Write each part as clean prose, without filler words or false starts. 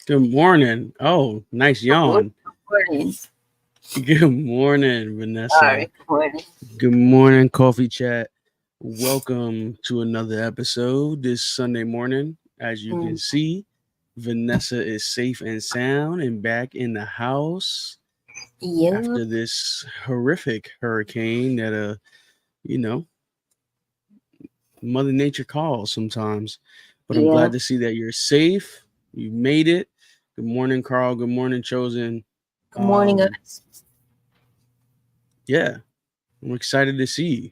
Good morning. Oh, nice Good yawn. morning. Good morning, Vanessa. Sorry, good morning. Good morning, Coffee Chat. Welcome to another episode this Sunday morning. As you can Mm, see, Vanessa is safe and sound and back in the house yep, after this horrific hurricane that you know, Mother Nature calls sometimes. But I'm yeah. glad to see that you're safe. You made it. Good morning, Carl. Good morning, Chosen. Good morning, Um, guys. yeah, I'm excited to see you.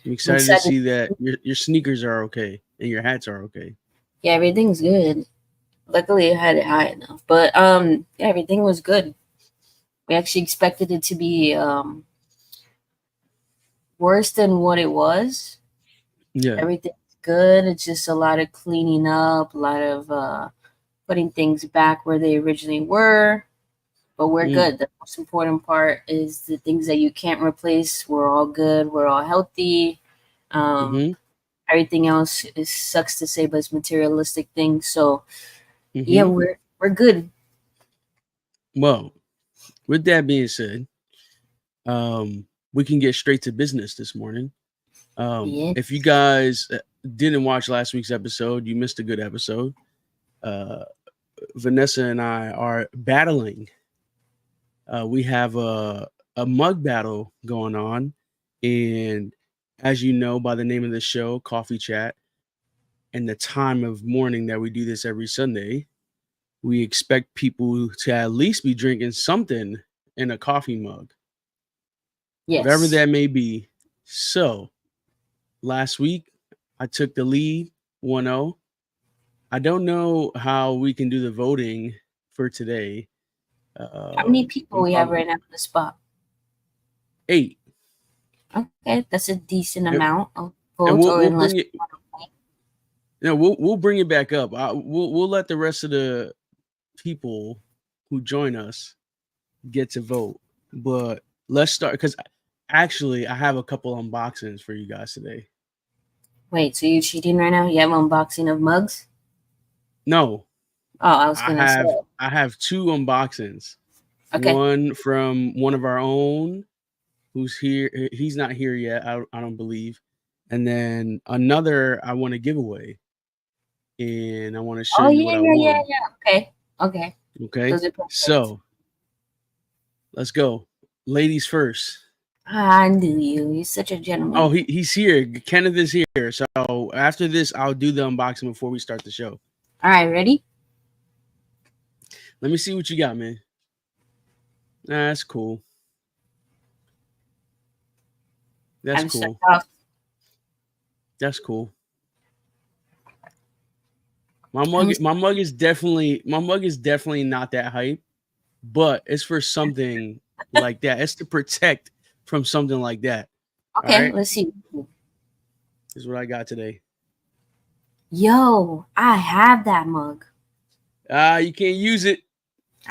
I'm I'm excited to excited. see that your sneakers are okay and your hats are okay. Yeah, everything's good. Luckily, I had it high enough, but yeah, everything was good. We actually expected it to be worse than what it was. Yeah. Everything's good. It's just a lot of cleaning up, a lot of putting things back where they originally were. But we're Mm. good. The most important part is the things that you can't replace. We're all good. We're all healthy. Um, Mm-hmm. Everything else is sucks to say, but it's materialistic things. So yeah, Mm-hmm. we're good. Well, with that being said, we can get straight to business this morning. Yeah. If you guys didn't watch last week's episode, you missed a good episode. Uh, Vanessa and I are battling. We have a mug battle going on, and as you know by the name of the show, Coffee Chat, and the time of morning that we do this every Sunday, we expect people to at least be drinking something in a coffee mug, whatever Yes. that may be. So last week, I took the lead 1-0. I don't know how we can do the voting for today. How many people we have I'm right now on the spot? 8. Okay, that's a decent And, amount of and votes, we'll, or we'll unless bring it. We'll bring it back up. We'll let the rest of the people who join us get to vote. But let's start because actually I have a couple unboxings for you guys today. wait. So you cheating right now? You have unboxing of mugs? No, Oh, I was I gonna say. have I have two unboxings. Okay. One from one of our own who's here. He's not here yet. I don't believe. And then another I want to give away, and I want to show Oh you yeah, what I yeah, yeah, won. yeah. Okay. Okay. Okay, Those are perfect. so let's go, ladies first. I knew you. You're such a Oh, gentleman. he's here. Kenneth is here. So after this, I'll do the unboxing before we start the show. All right, ready? Let me see what you got, man. Nah, that's cool. That's I'm start cool. off. That's cool. I'm My mug is definitely not that hype, but it's for something like that. It's to protect from something like that. All okay. right. Let's see. This is what I got today. Yo, I have that mug. You can't use it.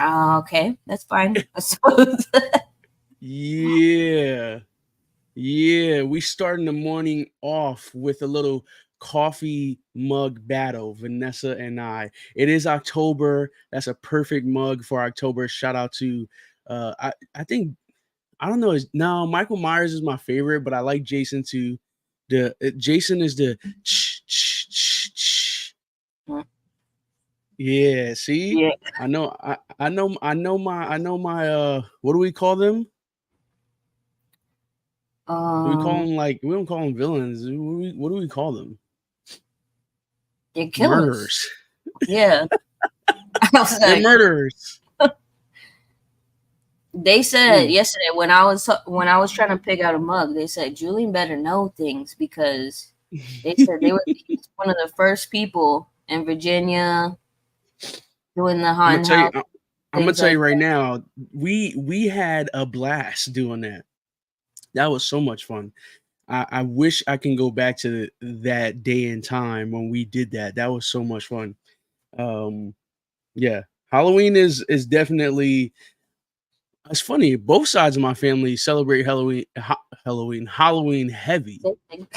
Okay, that's fine. I suppose. Yeah. Yeah, we starting the morning off with a little coffee mug battle, Vanessa and I. It is October. That's a perfect mug for October. Shout out to I think I don't know. No, Michael Myers is my favorite, but I like Jason too. Jason is the yeah. See, Yeah. I know my what do we call them? Do we call Um, them like we don't call them villains? What do we call them? they're killers. Murderers. Yeah. I was They're like, murderers. they said Mm. yesterday when I was trying to pick out a mug, they said Julian better know things because they said they were one of the first people in Virginia doing the I'm gonna haunted tell you. house I'm gonna things tell you like right that. now. We had a blast doing that. That was so much fun. I wish I can go back to that day and time when we did that. That was so much fun. Um, yeah, Halloween is definitely. It's funny. Both sides of my family celebrate Halloween heavy. They think.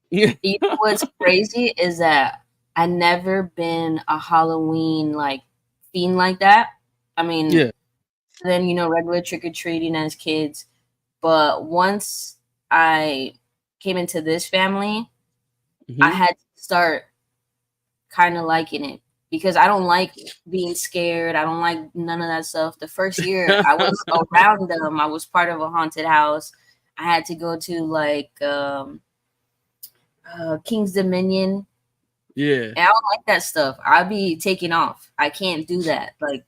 Yeah. You know what's crazy is that I never been a Halloween like fiend like that. I mean, Yeah. then regular trick or treating as kids, but once I came into this family, I Hmm. had to start kind of liking it because I don't like being scared. I don't like none of that stuff. The first year I was around them, I was part of a haunted house. I had to go to like King's Dominion. Yeah. And I don't like that stuff. I'd be taking off. I can't do that. Like,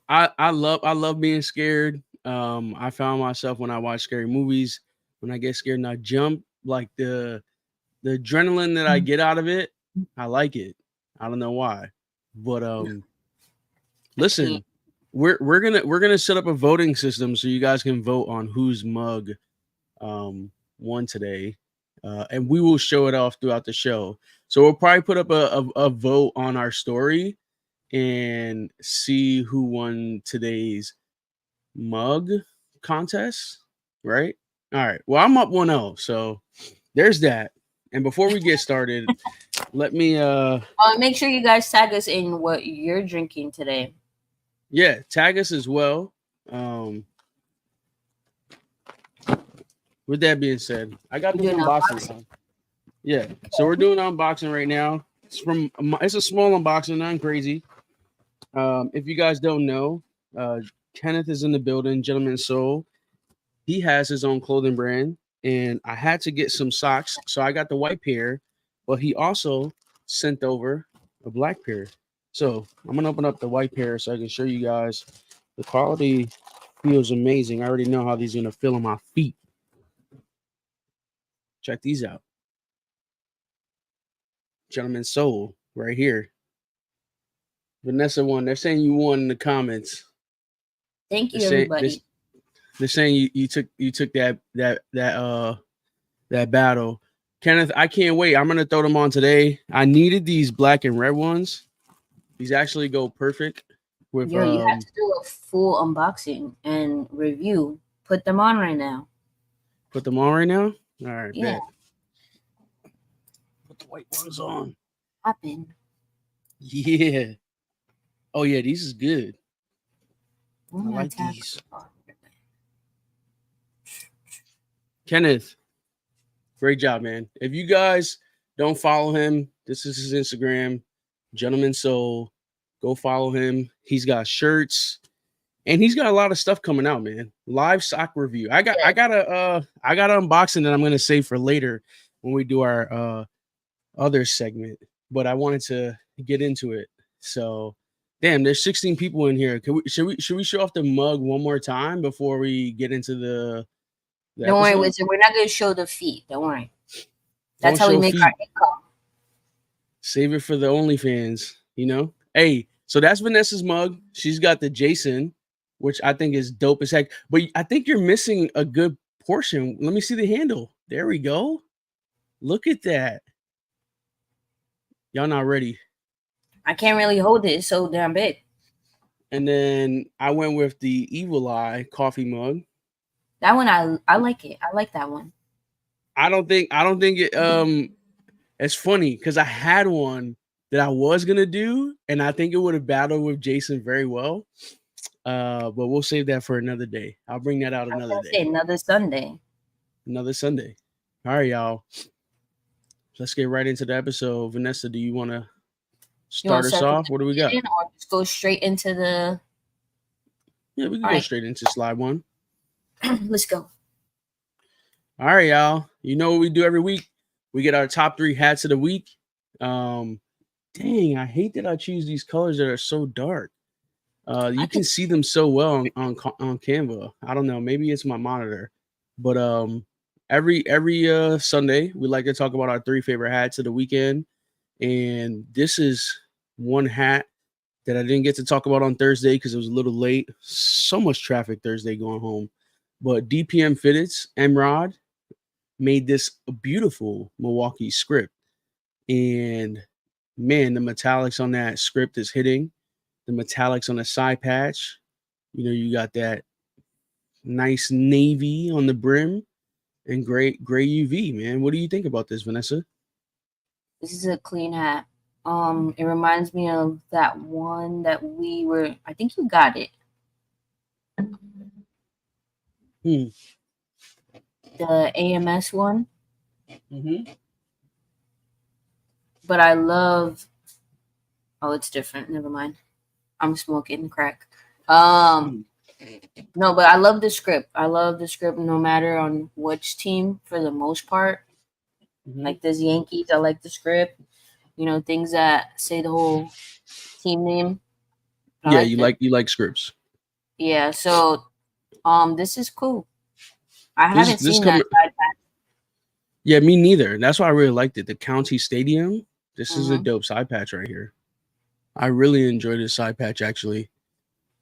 I love being scared. I found myself when I watch scary movies, when I get scared and I jump, like the adrenaline that I get out of it, I like it. I don't know why. But I can't. listen, we're gonna set up a voting system so you guys can vote on whose mug won today. And we will show it off throughout the show. So we'll probably put up a vote on our story and see who won today's mug contest, right? All right. Well, I'm up 1-0, so there's that. And before we get started, let me Make sure you guys tag us in what you're drinking today. tag us as well. Um with that being said, I got We're this doing unboxing. unboxing. Yeah. So we're doing unboxing right now. It's a small unboxing, nothing crazy. If you guys don't know, Kenneth is in the building, Gentleman Soul. He has his own clothing brand, and I had to get some socks, so I got the white pair, but he also sent over a black pair. So I'm gonna open up the white pair so I can show you guys. The quality feels amazing. I already know how these are gonna feel on my feet. Check these out. Gentleman Soul right here. Vanessa won. They're saying you won in the comments. Thank They're you, saying this. everybody. They're saying you took that battle. Kenneth, I can't wait. I'm gonna throw them on today. I needed these black and red ones. These actually go perfect with Yo, you have to do a full unboxing and review. Put them on right now. put them on right now. All right, Yeah, bet. Put the white ones on. happen. Yeah. Oh yeah, these is good. Where I my like tag? these. Kenneth, great job, man. If you guys don't follow him, this is his Instagram, Gentleman Soul. Go follow him. He's got shirts and he's got a lot of stuff coming out, man. Live sock review. I got an unboxing that I'm gonna save for later when we do our other segment, but I wanted to get into it. So damn, there's 16 people in here. Should we show off the mug one more time before we get into the Don't worry, episode? Wizard. We're not gonna show the feet. Don't worry. Don't That's how we show make our feet. income. Save it for the OnlyFans, you know? Hey, so that's Vanessa's mug. She's got the Jason, which I think is dope as heck. But I think you're missing a good portion. Let me see the handle. There we go. Look at that. Y'all not ready. I can't really hold it. It's so damn big. And then I went with the Evil Eye coffee mug. That one, I like it. I like that one. I don't think it's funny because I had one that I was gonna do, and I think it would have battled with Jason very well. But we'll save that for another day. I'll bring that out I was another gonna say day. another Sunday. Another Sunday. All right, y'all. Let's get right into the episode. Vanessa, do you want to You want start to us start from off? the What do we got? beginning or just go straight into the? Yeah, we can All go right, straight into slide one. let's go. All right, y'all. You know what we do every week? We get our top 3 hats of the week. Dang, I hate that I choose these colors that are so dark. I You can can. see them so well on Canva. I don't know, maybe it's my monitor, but every Sunday we like to talk about our 3 favorite hats of the weekend, and this is one hat that I didn't get to talk about on Thursday because it was a little late. So much traffic Thursday going home, but DPM Fitteds Emrod made this a beautiful Milwaukee script, and man, the metallics on that script is hitting. The metallics on the side patch. You know, you got that nice navy on the brim and gray UV, man. What do you think about this, Vanessa? This is a clean hat. It reminds me of that one that we were. I think you got it. The The AMS one. Mm-hmm. But I love. Oh, it's different. Never mind. I'm smoking crack. No, but I love the script. I love the script no matter on which team for the most part. Mm-hmm. Like this Yankees, I like the script. Things that say the whole team name. Yeah, you like scripts. Yeah, so this is cool. I This haven't this seen coming. that side pack. Yeah, me neither. That's why I really liked it. The County Stadium. This is a Mm-hmm. dope side patch right here. I really enjoyed this side patch actually.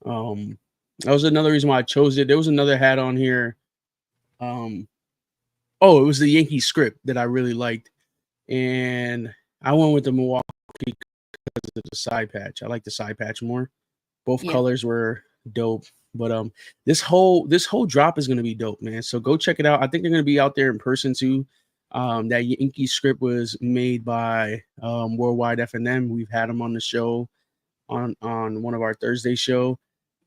That was another reason why I chose it. There was another hat on here. Oh, it was the Yankee script that I really liked, and I went with the Milwaukee because of the side patch. I like the side patch more. Both Yeah. colors were dope, but this whole drop is gonna be dope, man. So go check it out. I think they're gonna be out there in person too. That Yankee script was made by Worldwide F&M. We've had them on the show on one of our Thursday show.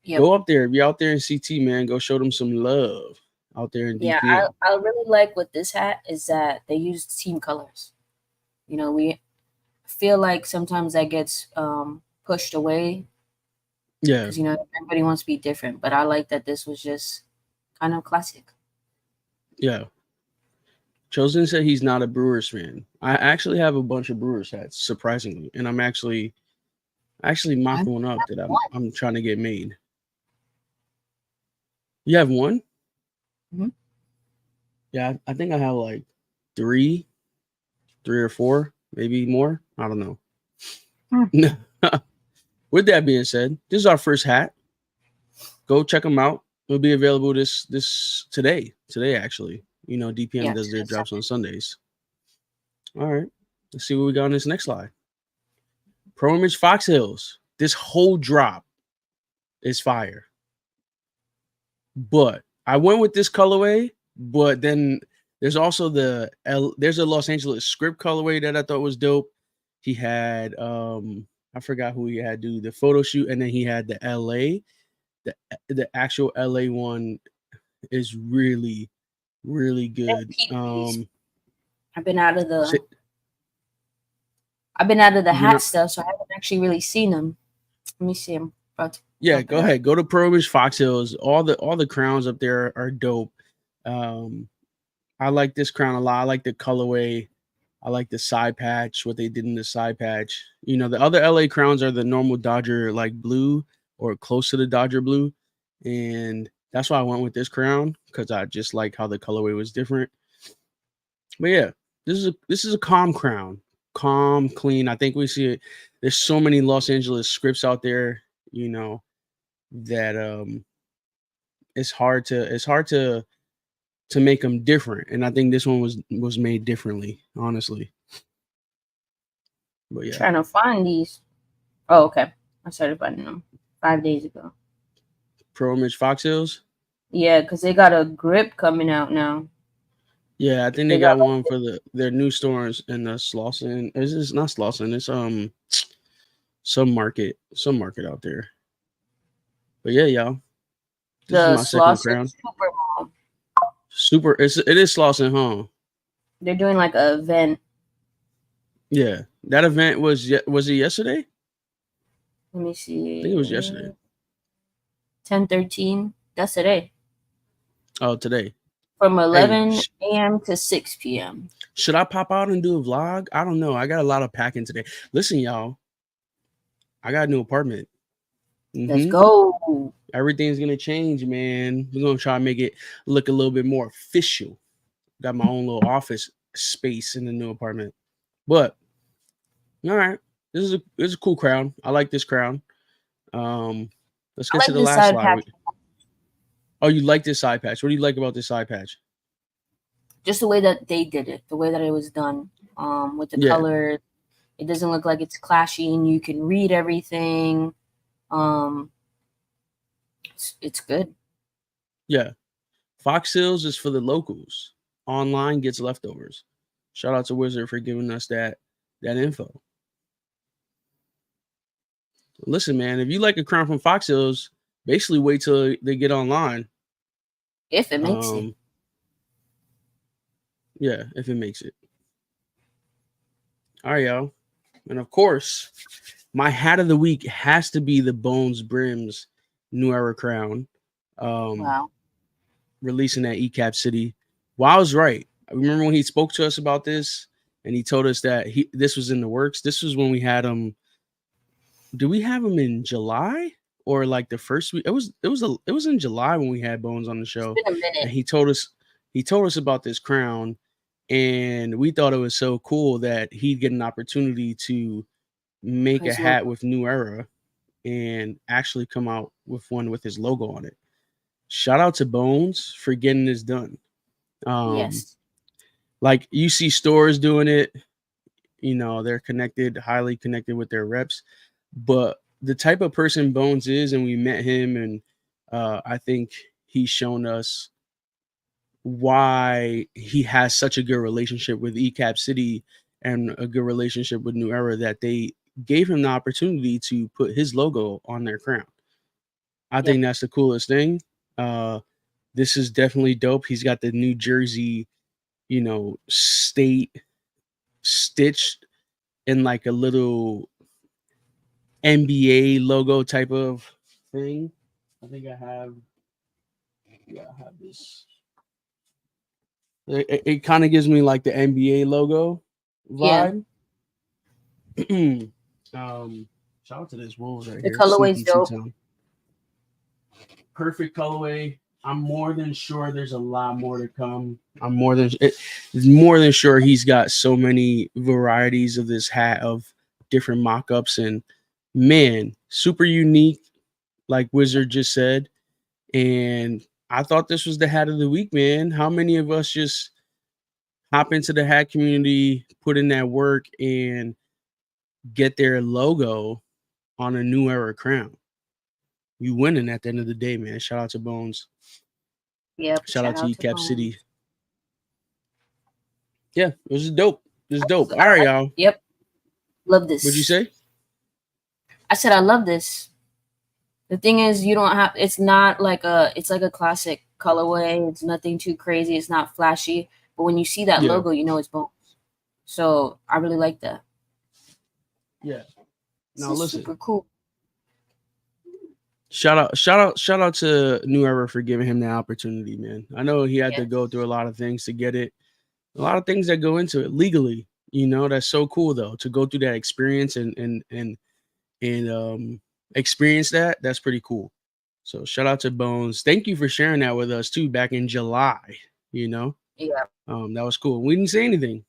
Yep. Go up there. If you're out there in CT, man, go show them some love out there in Yeah, DPM. I really like with this hat is that they used team colors. We feel like sometimes that gets pushed away Yeah, because everybody wants to be different. But I like that this was just kind of classic. yeah. Chosen said he's not a Brewers fan. I actually have a bunch of Brewers hats, surprisingly, and I'm actually mocking one up that I'm trying to get made. You have one? Mm-hmm. Yeah, I think I have like three or four, maybe more. I don't know. With that being said, this is our first hat. Go check them out. It'll be available this today. Today, actually. DPM does their drops on Sundays. All right. Let's see what we got on this next slide. Pro Image Fox Hills. This whole drop is fire. But I went with this colorway, but then there's also there's a Los Angeles script colorway that I thought was dope. He had I forgot who he had do the photo shoot, and then he had the LA. The actual LA one is really, really good. I've been out of the hat stuff, so I haven't actually really seen them. Let me see them. Yeah, go ahead. Go to Pro Image Fox Hills. All the crowns up there are dope. I like this crown a lot. I like the colorway. I like the side patch, what they did in the side patch. The other LA crowns are the normal Dodger like blue or close to the Dodger blue. And that's why I went with this crown, because I just like how the colorway was different. But yeah, this is a calm crown. Calm, clean. I think we see it. There's so many Los Angeles scripts out there, that it's hard to make them different, and I think this one was made differently, honestly. But yeah, trying to find these. Oh, okay. I started finding them 5 days ago. Pro Image Fox Hills. Yeah, because they got a grip coming out now. Yeah, I think they got one for their new stores in the Slauson. It's not Slauson. It's some market out there. But yeah, y'all. This is my second crown. It is Slauson, huh? They're doing like an event. Yeah, that event was it yesterday? Let me see. I think it was yesterday. 10/13. That's today. Oh, today. From 11 a.m. to 6 p.m. Should I pop out and do a vlog? I don't know. I got a lot of packing today. Listen, y'all. I got a new apartment. Let's go. Everything's going to change, man. We're going to try to make it look a little bit more official. Got my own little office space in the new apartment. But, all right. This is a cool crown. I like this crown. Let's get to the last slide. Oh, you like this side patch? What do you like about this side patch? Just the way that they did it, the way that it was done, with the color. It doesn't look like it's clashing. You can read everything. It's good. Yeah. Fox Hills is for the locals. Online gets leftovers. Shout out to Wizard for giving us that info. Listen, man, if you like a crown from Fox Hills, basically wait till they get online. If it makes it. Yeah, if it makes it. All right, y'all. And of course, my hat of the week has to be the Bones Brims New Era crown. Wow. Releasing at ECAP City. Well, I was right. I remember when he spoke to us about this and he told us that this was in the works. This was when we had him. Do we have him in July or like the first week? It was in July when we had Bones on the show. It's been a minute. And he told us about this crown, and we thought it was so cool that he'd get an opportunity to make a hat with New Era and actually come out with one with his logo on it. Shout out to Bones for getting this done. Yes. Like you see stores doing it, you know, they're connected, highly connected with their reps. But the type of person Bones is, and we met him, and I think he's shown us why he has such a good relationship with ECAP City and a good relationship with New Era, that they gave him the opportunity to put his logo on their crown. I think that's the coolest thing. This is definitely dope. He's got the New Jersey, you know, state stitched in like a little NBA logo type of thing. I think I have this. It kind of gives me like the NBA logo vibe. Yeah. Shout out to this Wolves right here. The colorway's dope. Perfect colorway. I'm more than sure there's a lot more to come. I'm more than sure he's got so many varieties of this hat of different mock-ups, and man, super unique, like Wizard just said. And I thought this was the hat of the week, man. How many of us just hop into the hat community, put in that work, and get their logo on a New Era crown? You winning at the end of the day, man. Shout out to Bones. Yep. Shout out to ECAP City. Yeah, this is dope. This is dope. All right, y'all. Yep. Love this. What'd you say? I said I love this. The thing is, you don't have. It's not like it's like a classic colorway. It's nothing too crazy. It's not flashy. But when you see that logo, you know it's Bones. So I really like that. Yeah. Now listen. Super cool. Shout out to New Era for giving him the opportunity, man. I know he had to go through a lot of things to get it. A lot of things that go into it legally, you know. That's so cool though, to go through that experience and experience that. That's pretty cool. So shout out to Bones. Thank you for sharing that with us too back in July, you know. Yeah. That was cool. We didn't say anything.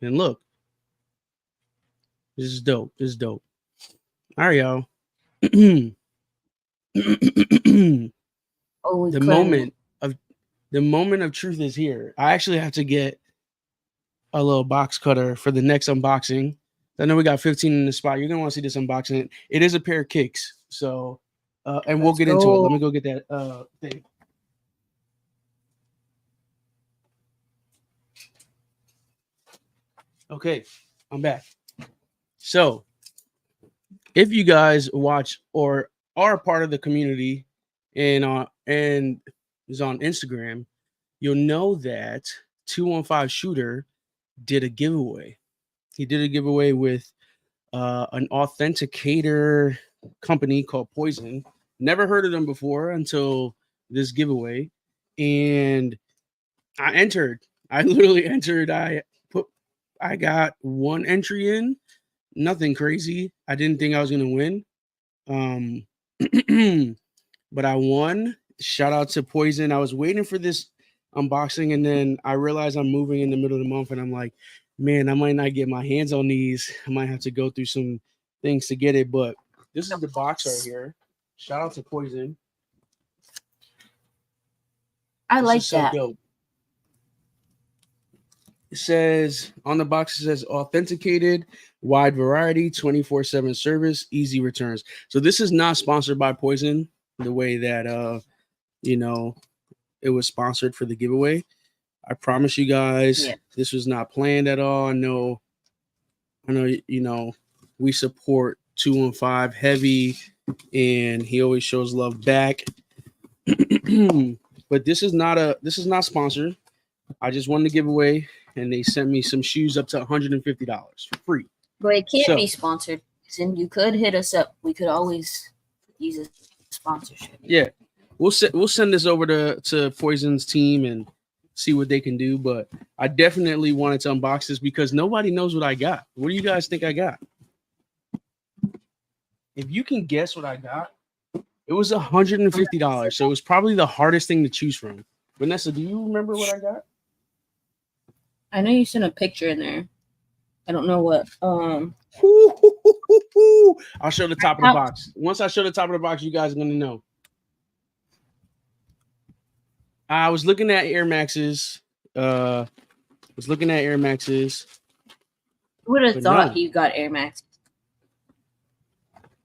And look. This is dope. This is dope. All right, y'all. The moment of truth is here. I actually have to get a little box cutter for the next unboxing. I know we got 15 in the spot. You're gonna want to see this unboxing. It is a pair of kicks. So and we'll get into it. Let me go get that thing. Okay, I'm back. So if you guys watch or are part of the community and is on Instagram, you'll know that 215 Shooter did a giveaway. He did a giveaway with an authenticator company called Poison. Never heard of them before until this giveaway. And I entered. I literally entered. I got one entry in. Nothing crazy. I didn't think I was going to win. But I won. Shout out to Poison. I was waiting for this unboxing, and then I realized I'm moving in the middle of the month, and I'm like, man, I might not get my hands on these. I might have to go through some things to get it, but this is the box right here. Shout out to Poison. I like that. So dope. It says on the box, it says authenticated, wide variety, 24/7 service, easy returns. So this is not sponsored by Poison the way that it was sponsored for the giveaway. I promise you guys, this was not planned at all. I know, we support 215 heavy, and he always shows love back. But this is not sponsored. I just wanted to give away, and they sent me some shoes up to $150 for free. But it can't be sponsored. And you could hit us up. We could always use a sponsorship. Yeah, we'll send this over to Poison's team and see what they can do. But I definitely wanted to unbox this because nobody knows what I got. What do you guys think I got? If you can guess what I got, it was $150. So it was probably the hardest thing to choose from. Vanessa, do you remember what I got? I know you sent a picture in there. I don't know what. I'll show the top of the box. Once I show the top of the box, you guys are gonna know. I was looking at Air Maxes. Would have thought you got Air Max.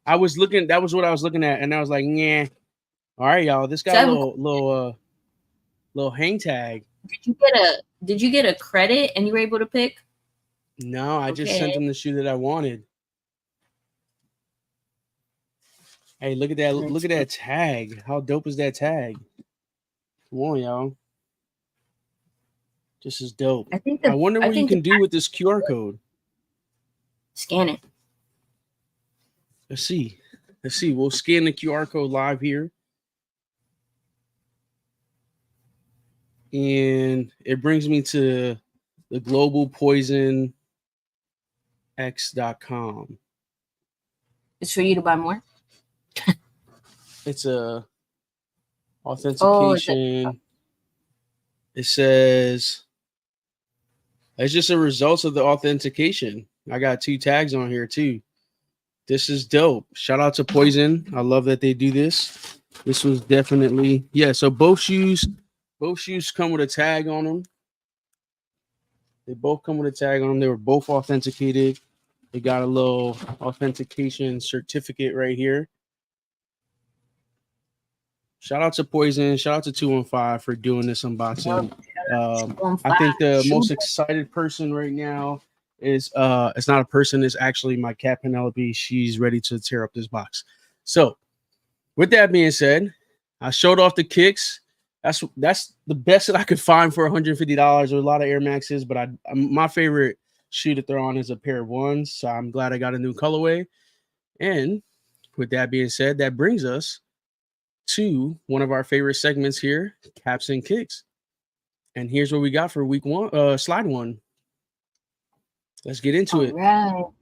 I was looking. That was what I was looking at, and I was like, "Yeah, all right, y'all. This got a little hang tag." Did you get a credit and you were able to pick? No, I just sent them the shoe that I wanted. Hey, look at that! Look at that tag. How dope is that tag? Come on, y'all. This is dope. I wonder what you can do with this QR code. Scan it. Let's see. We'll scan the QR code live here. And it brings me to the globalpoisonx.com. It's for you to buy more? It's a authentication. It says it's just a result of the authentication. I got 2 tags on here too. This is dope. Shout out to Poison. I love that they do this. This was definitely, so both shoes come with a tag on them. They both come with a tag on them. They were both authenticated. They got a little authentication certificate right here. Shout out to Poison. Shout out to 215 for doing this unboxing. I think the most excited person right now is it's not a person, it's actually my cat Penelope. She's ready to tear up this box. So with that being said, I showed off the kicks. That's the best that I could find for $150. There were a lot of Air Maxes, but my favorite shoe to throw on is a pair of ones. So I'm glad I got a new colorway. And with that being said, that brings us to one of our favorite segments here, Caps and Kicks. And here's what we got for week 1, slide 1. Let's get into it. All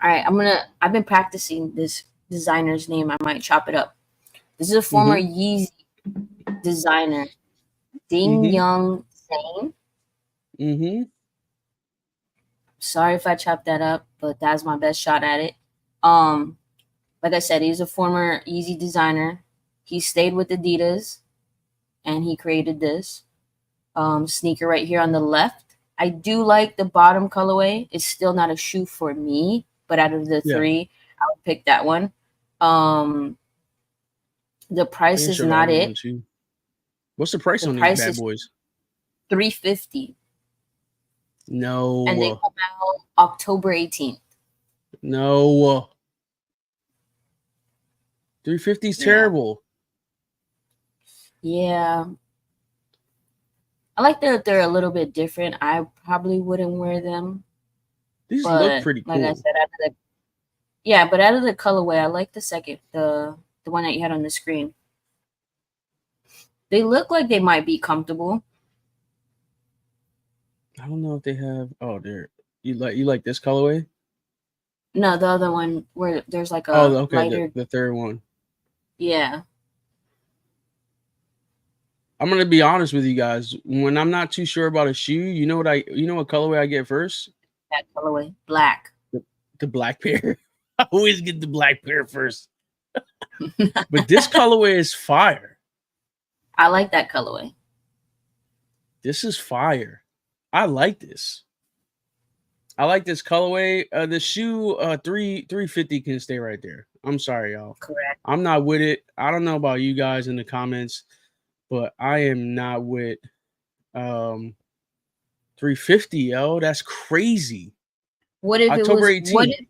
right, I've been practicing this designer's name. I might chop it up. This is a former Yeezy designer, Ding Young Sane. Sorry if I chopped that up, but that's my best shot at it. Like I said, he's a former Yeezy designer. He stayed with Adidas, and he created this sneaker right here on the left. I do like the bottom colorway. It's still not a shoe for me, but out of the 3, I would pick that one. The price is not it. What's the price on these bad boys? $350. No. And they come out October 18th. No. $350 is terrible. Yeah. I like that they're a little bit different. I probably wouldn't wear them. These look pretty cool. Like I said, but out of the colorway, I like the second, the one that you had on the screen. They look like they might be comfortable. I don't know if they have. Oh, you like this colorway? No, the other one where there's like a lighter. The third one. Yeah. I'm gonna be honest with you guys. When I'm not too sure about a shoe, you know what colorway I get first? That colorway, black. The black pair. I always get the black pair first. But this colorway is fire. I like that colorway. This is fire. I like this. I like this colorway. The shoe, $350 can stay right there. I'm sorry, y'all. Correct. I'm not with it. I don't know about you guys in the comments, but I am not with $350, yo. That's crazy. What if October it was 18th.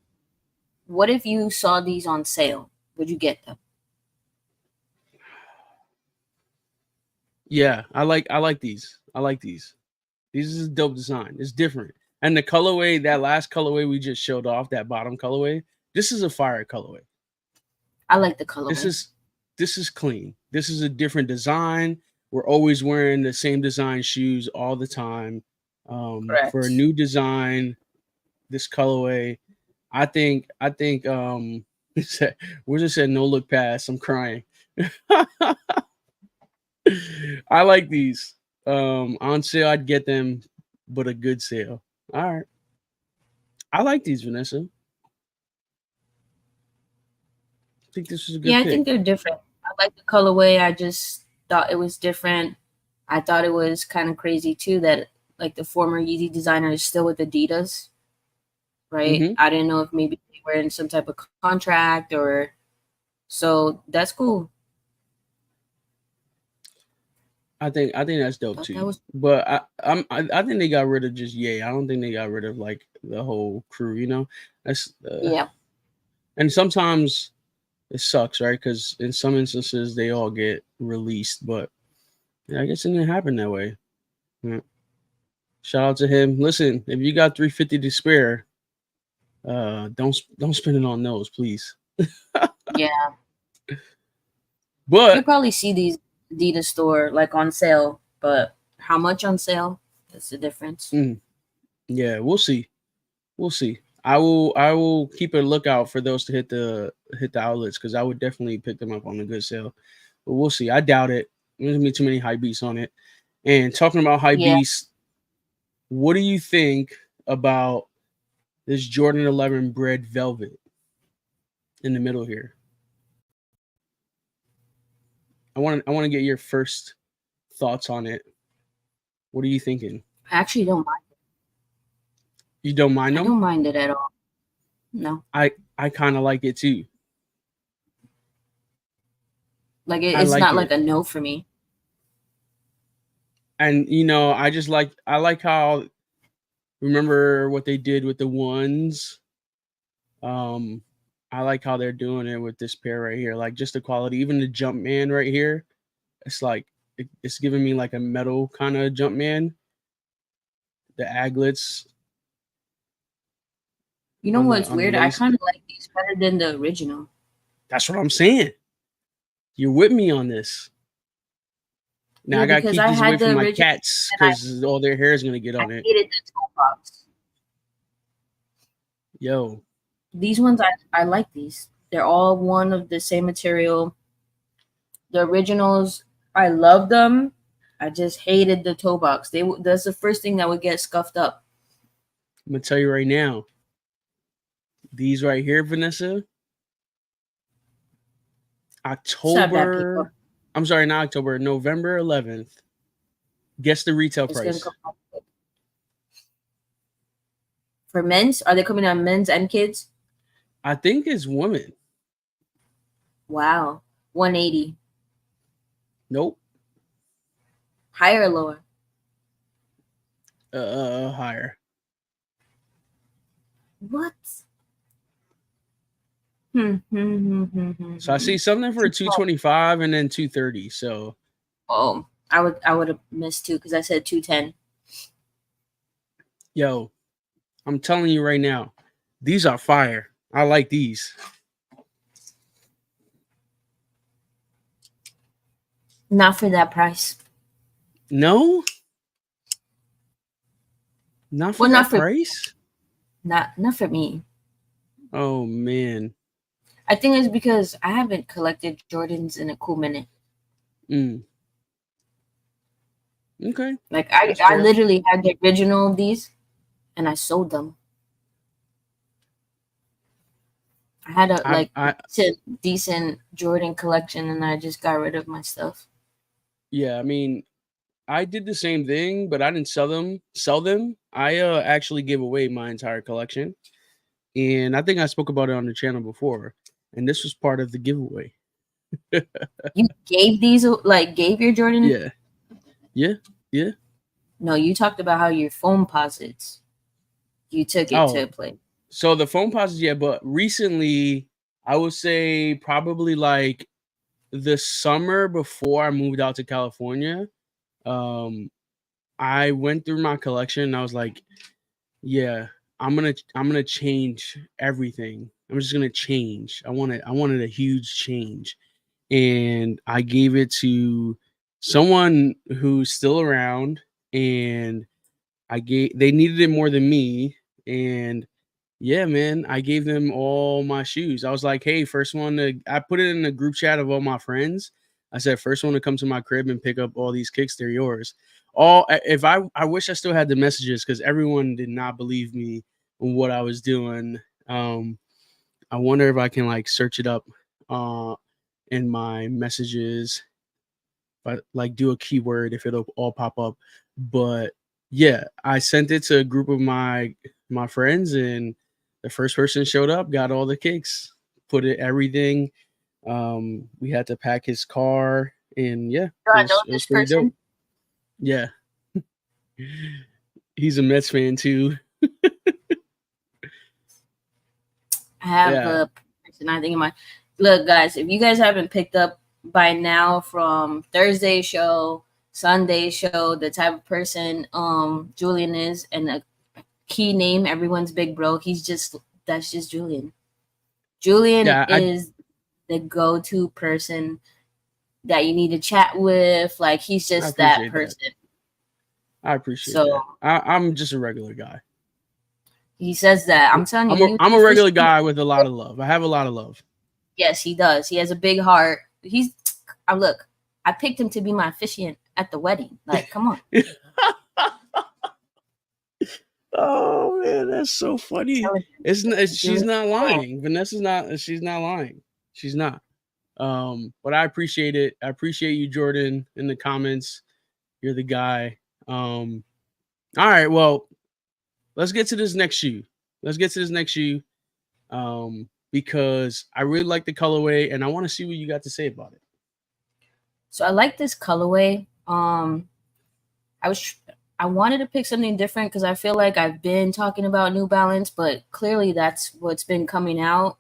what if you saw these on sale? Would you get them? Yeah, I like these. I like these. These is a dope design. It's different. And the colorway, that last colorway we just showed off, that bottom colorway, this is a fire colorway. I like the colorway. This is clean. This is a different design. We're always wearing the same design shoes all the time. For a new design, this colorway, I think we just said no look pass. I'm crying. I like these. On sale, I'd get them, but a good sale. All right. I like these, Vanessa. I think this is a good Yeah, pick. I think they're different. I like the colorway. I just thought it was different. I thought it was kind of crazy too that like the former Yeezy designer is still with Adidas, right? I didn't know if maybe they were in some type of contract or so. That's cool. I think that's dope too. But I think they got rid of just Ye. I don't think they got rid of like the whole crew. You know, that's yeah. And sometimes it sucks, right? Because in some instances they all get released, but yeah, I guess it didn't happen that way. Yeah. Shout out to him. Listen, if you got $350 to spare, don't spend it on those, please. Yeah. But you'll probably see these Adidas store like on sale, but how much on sale? That's the difference. Yeah, we'll see. We'll see. I will keep a lookout for those to hit the outlets because I would definitely pick them up on a good sale. But we'll see. I doubt it. There's gonna be too many high beasts on it. And talking about high beasts, what do you think about this Jordan 11 Bread Velvet in the middle here? I want to get your first thoughts on it. What are you thinking? I actually don't mind it. You don't mind them? I don't mind it at all. No. I kind of like it too. Like it's not like a no for me. And you know, I like how, remember what they did with the ones. I like how they're doing it with this pair right here. Like just the quality, even the Jumpman right here. It's like it's giving me like a metal kind of Jumpman. The aglets. You know what's weird? I kind of like these better than the original. That's what I'm saying. You're with me on this. Now I gotta keep these away from my cats because all their hair is gonna get on it. I hated the toe box. Yo. These ones I like these. They're all one of the same material. The originals, I love them. I just hated the toe box. That's the first thing that would get scuffed up. I'm gonna tell you right now. These right here, Vanessa. October. I'm sorry, not October. November 11th. Guess the retail price. For men's, are they coming on men's and kids? I think it's women. Wow, $180. Nope. Higher or lower? Higher. What? So I see something for 225 and then 230. So, I would have missed two because I said 210. Yo, I'm telling you right now, these are fire. I like these. Not for that price. No. Not for that price. Not for me. Oh man. I think it's because I haven't collected Jordans in a cool minute. Okay. Like I literally had the original of these and I sold them. I had a decent Jordan collection and I just got rid of my stuff. Yeah, I mean, I did the same thing, but I didn't sell them. I actually gave away my entire collection. And I think I spoke about it on the channel before. And this was part of the giveaway. You gave gave your Jordan? Yeah. No, you talked about how your phone posits. you took it to Oh, play? so the phone pauses, yeah, but recently, I would say probably like the summer before I moved out to California, I went through my collection and I was like, yeah, I'm gonna change everything. I'm just gonna change. I wanted a huge change. And I gave it to someone who's still around, and they needed it more than me. And yeah, man, I gave them all my shoes. I was like, hey, first one to I put it in the group chat of all my friends. I said, first one to come to my crib and pick up all these kicks, they're yours. I wish I still had the messages because everyone did not believe me on what I was doing. I wonder if I can like search it up in my messages, but like do a keyword if it'll all pop up. But yeah, I sent it to a group of my friends, and the first person showed up, got all the kicks, put it everything. We had to pack his car, and yeah, Do I know it was this pretty dope. person? Yeah, he's a Mets fan too. I have Yeah, a person I think in mind. Look, guys, if you guys haven't picked up by now from Thursday show, Sunday show, the type of person Julian is, and a key name, everyone's big bro. That's just Julian. Julian yeah, is the go-to person that you need to chat with. Like he's I just that appreciate that. person. I appreciate So that. I'm just a regular guy. he says that. I'm telling you, I'm he a regular officially, guy with a lot of love. I have a lot of love. yes, he does. He has a big heart. Look, I picked him to be my officiant at the wedding. Like, come on. Oh man, that's so funny. She's not lying. Vanessa's not. She's not lying. She's not. But I appreciate it. I appreciate you, Jordan, in the comments. You're the guy. All right. Well, let's get to this next shoe. Because I really like the colorway, and I want to see what you got to say about it. So I like this colorway. I wanted to pick something different because I feel like I've been talking about New Balance, but clearly that's what's been coming out.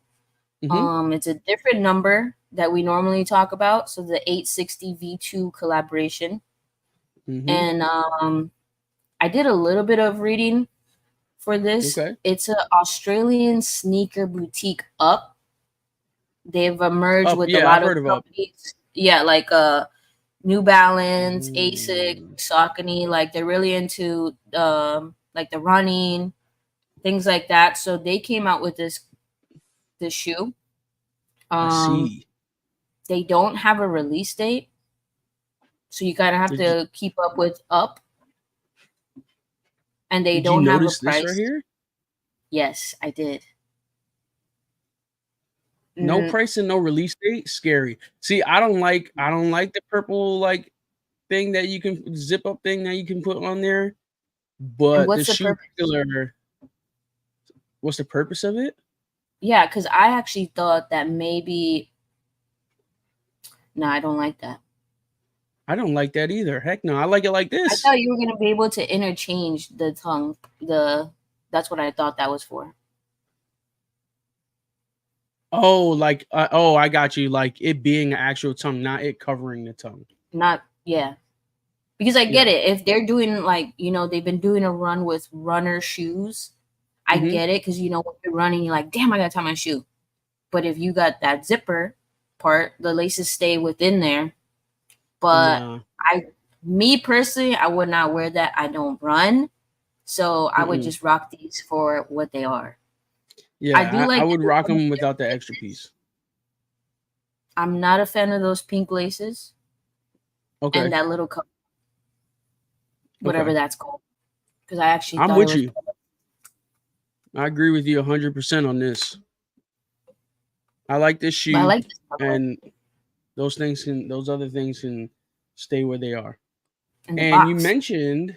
It's a different number that we normally talk about. So the 860 V2 collaboration. And I did a little bit of reading for this. Okay. It's an Australian sneaker boutique Up. They've emerged with a lot of companies. Yeah, like New Balance, ASIC, Saucony. Like they're really into like the running, things like that. So they came out with this shoe. I see. They don't have a release date, so you kind of have to keep up with Up. And they don't have a price. This right here? Yes, I did. No price and no release date. Scary. See, I don't like the purple like thing that you can zip up thing that you can put on there. But the shoe killer. What's the purpose of it? Yeah, because I actually thought that maybe. No, I don't like that. I don't like that either. Heck no, I like it like this. I thought you were gonna be able to interchange the tongue. That's what I thought that was for. Oh, like I got you. Like it being an actual tongue, not it covering the tongue. Because I get it. If they're doing like they've been doing a run with runner shoes, I get it because when you're running, you're like, damn, I gotta tie my shoe. But if you got that zipper part, the laces stay within there. But me personally, I would not wear that. I don't run, so I would just rock these for what they are. Yeah, I would rock them without the extra piece. I'm not a fan of those pink laces. Okay. And that little cup, whatever that's called, because I actually I'm with you. I agree with you 100% on this. I like this shoe. I like this and those other things can stay where they are. And you mentioned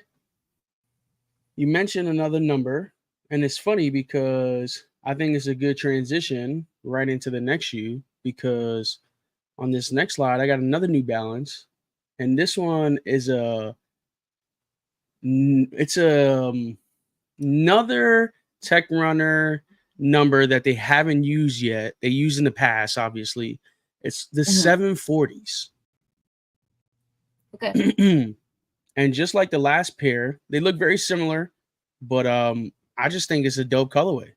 another number, and it's funny because I think it's a good transition right into the next shoe, because on this next slide I got another New Balance, and this one is another Tech Runner number that they haven't used yet. They used in the past, obviously. It's the 740s. Okay. And just like the last pair, they look very similar, but I just think it's a dope colorway.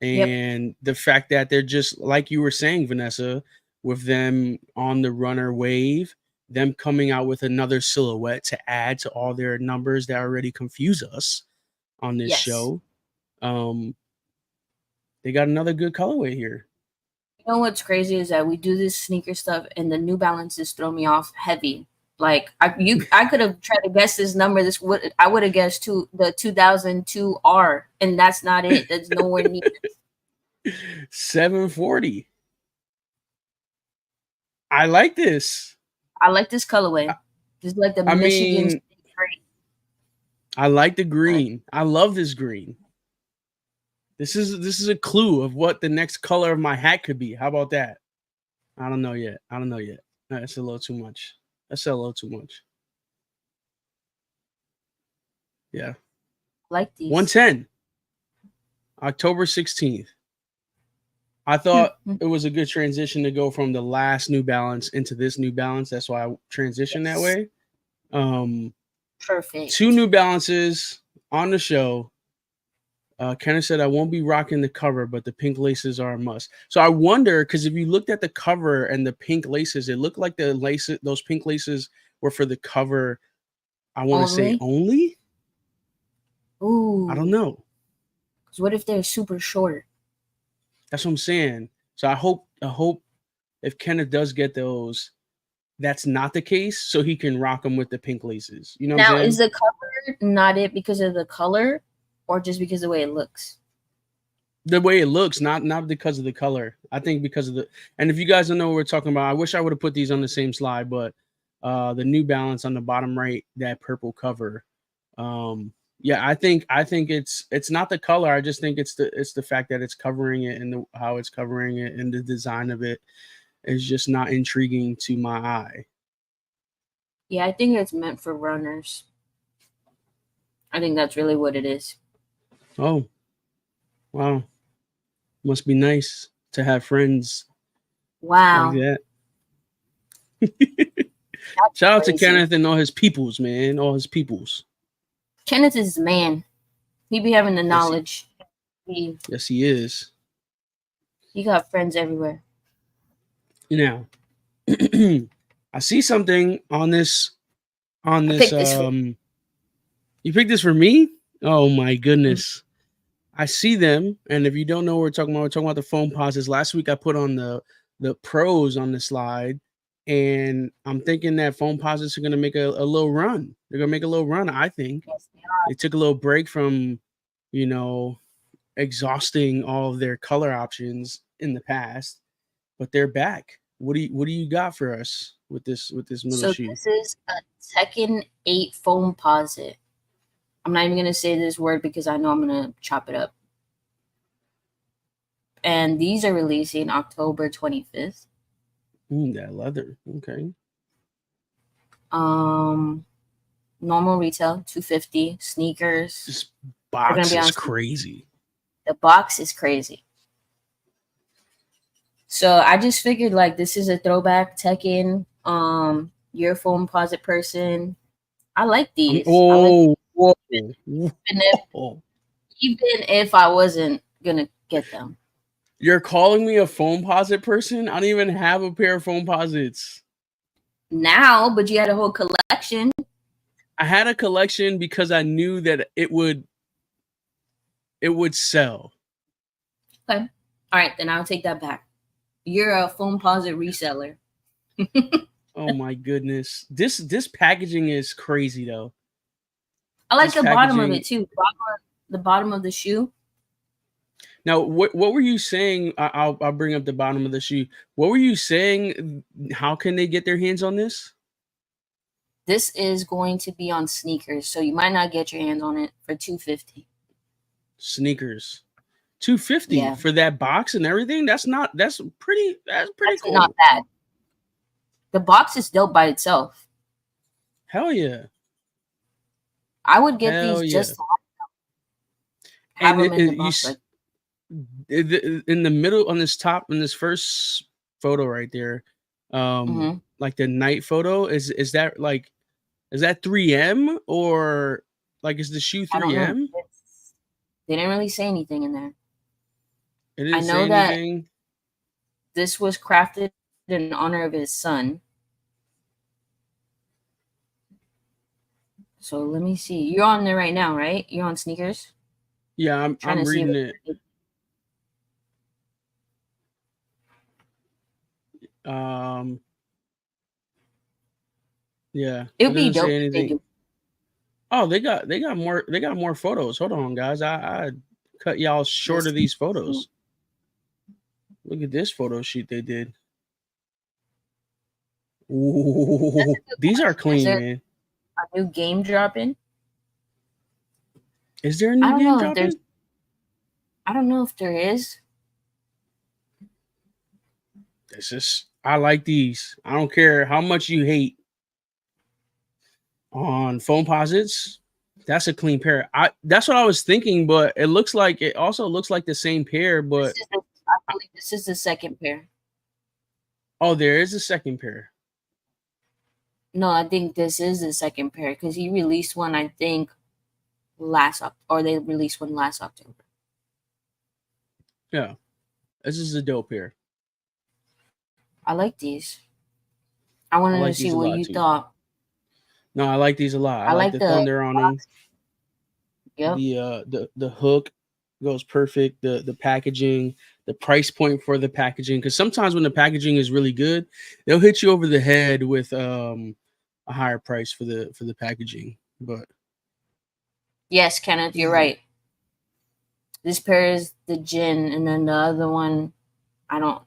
And the fact that they're just like you were saying, Vanessa, with them on the runner wave, them coming out with another silhouette to add to all their numbers that already confuse us on this show. They got another good colorway here. You know what's crazy is that we do this sneaker stuff and the New Balances throw me off heavy. Like I could have tried to guess this number. I would have guessed the 2002 R, and that's not it. That's nowhere near 740. I like this. I like this colorway. Just like the Michigan State green. I like the green. I love this green. This is a clue of what the next color of my hat could be. How about that? I don't know yet. That's a little too much. Yeah. Like these. 110. October 16th. I thought it was a good transition to go from the last New Balance into this New Balance. That's why I transitioned that way. Perfect. 2 New Balances on the show. Kenneth said, I won't be rocking the cover, but the pink laces are a must. So I wonder, because if you looked at the cover and the pink laces, it looked like those pink laces were for the cover. I want to say only. Ooh. I don't know. Because what if they're super short? That's what I'm saying. So I hope if Kenneth does get those, that's not the case, so he can rock them with the pink laces. You know what I'm saying? Now, is the cover not it because of the color? Or just because of the way it looks? The way it looks, not because of the color. I think because of the. And if you guys don't know what we're talking about, I wish I would have put these on the same slide, but the New Balance on the bottom right, that purple cover. Yeah, I think it's not the color. I just think it's the fact that it's covering it and how it's covering it and the design of it is just not intriguing to my eye. Yeah, I think it's meant for runners. I think that's really what it is. Oh, wow. Must be nice to have friends like that. Shout out to Kenneth and all his peoples, man. All his peoples. Kenneth is man. He be having the knowledge. Yes, he is. He got friends everywhere. Now, I see something on this. You picked this for me? Oh my goodness. I see them, and if you don't know what we're talking about the foam posits. Last week I put on the pros on the slide, and I'm thinking that foam posits are going to make a little run. They're going to make a little run, I think. Yes, they took a little break from, exhausting all of their color options in the past, but they're back. What do you got for us with this middle shoe? So this is a Tekken 8 foam posit. I'm not even going to say this word because I know I'm going to chop it up. And these are releasing October 25th. That leather. Okay. Normal retail, $250. Sneakers. This box is crazy. The box is crazy. So I just figured this is a throwback Tekken. You're a foam posit person. I like these. Even if I wasn't gonna get them. You're calling me a foam posit person? I don't even have a pair of foam posits. Now, but you had a whole collection. I had a collection because I knew that it would sell. Okay. All right, then I'll take that back. You're a foam posit reseller. Oh my goodness. This packaging is crazy though. I like the bottom of it too. The bottom of the shoe. Now, what were you saying? I'll bring up the bottom of the shoe. What were you saying? How can they get their hands on this? This is going to be on sneakers, so you might not get your hands on it for $250. Sneakers, $250 for that box and everything. That's pretty cool. Not bad. The box is dope by itself. Hell yeah. I would get these just to Have And them in the box like in the middle on this top in this first photo right there, like the night photo is that like is that 3M or like is the shoe I don't know. 3M? They didn't really say anything in there. It didn't I say know that anything. this was crafted in honor of his son. So let me see. You're on there right now, right? You're on sneakers. Yeah, I'm reading it. Yeah, It it would be doesn't dope say if they anything. do. Oh, they got more photos. Hold on, guys. I cut y'all short of these photos. Look at this photo shoot they did. Ooh, these are clean, man. A new game dropping? Is there a new game dropping? I don't know if there is. It's just I like these. I don't care how much you hate on phone posits. That's a clean pair. That's what I was thinking, but it also looks like the same pair, but I believe this is the second pair. Oh, there is a second pair. No, I think this is the second pair because he released one, I think, they released one last October. Yeah. This is a dope pair. I like these. I wanted to see what you thought. No, I like these a lot. I like the thunder on them. Yep. The hook goes perfect. The packaging, the price point for the packaging. Because sometimes when the packaging is really good, they'll hit you over the head with a higher price for the packaging. But yes, Kenneth, you're right. This pair is the gin, and then the other one, I'm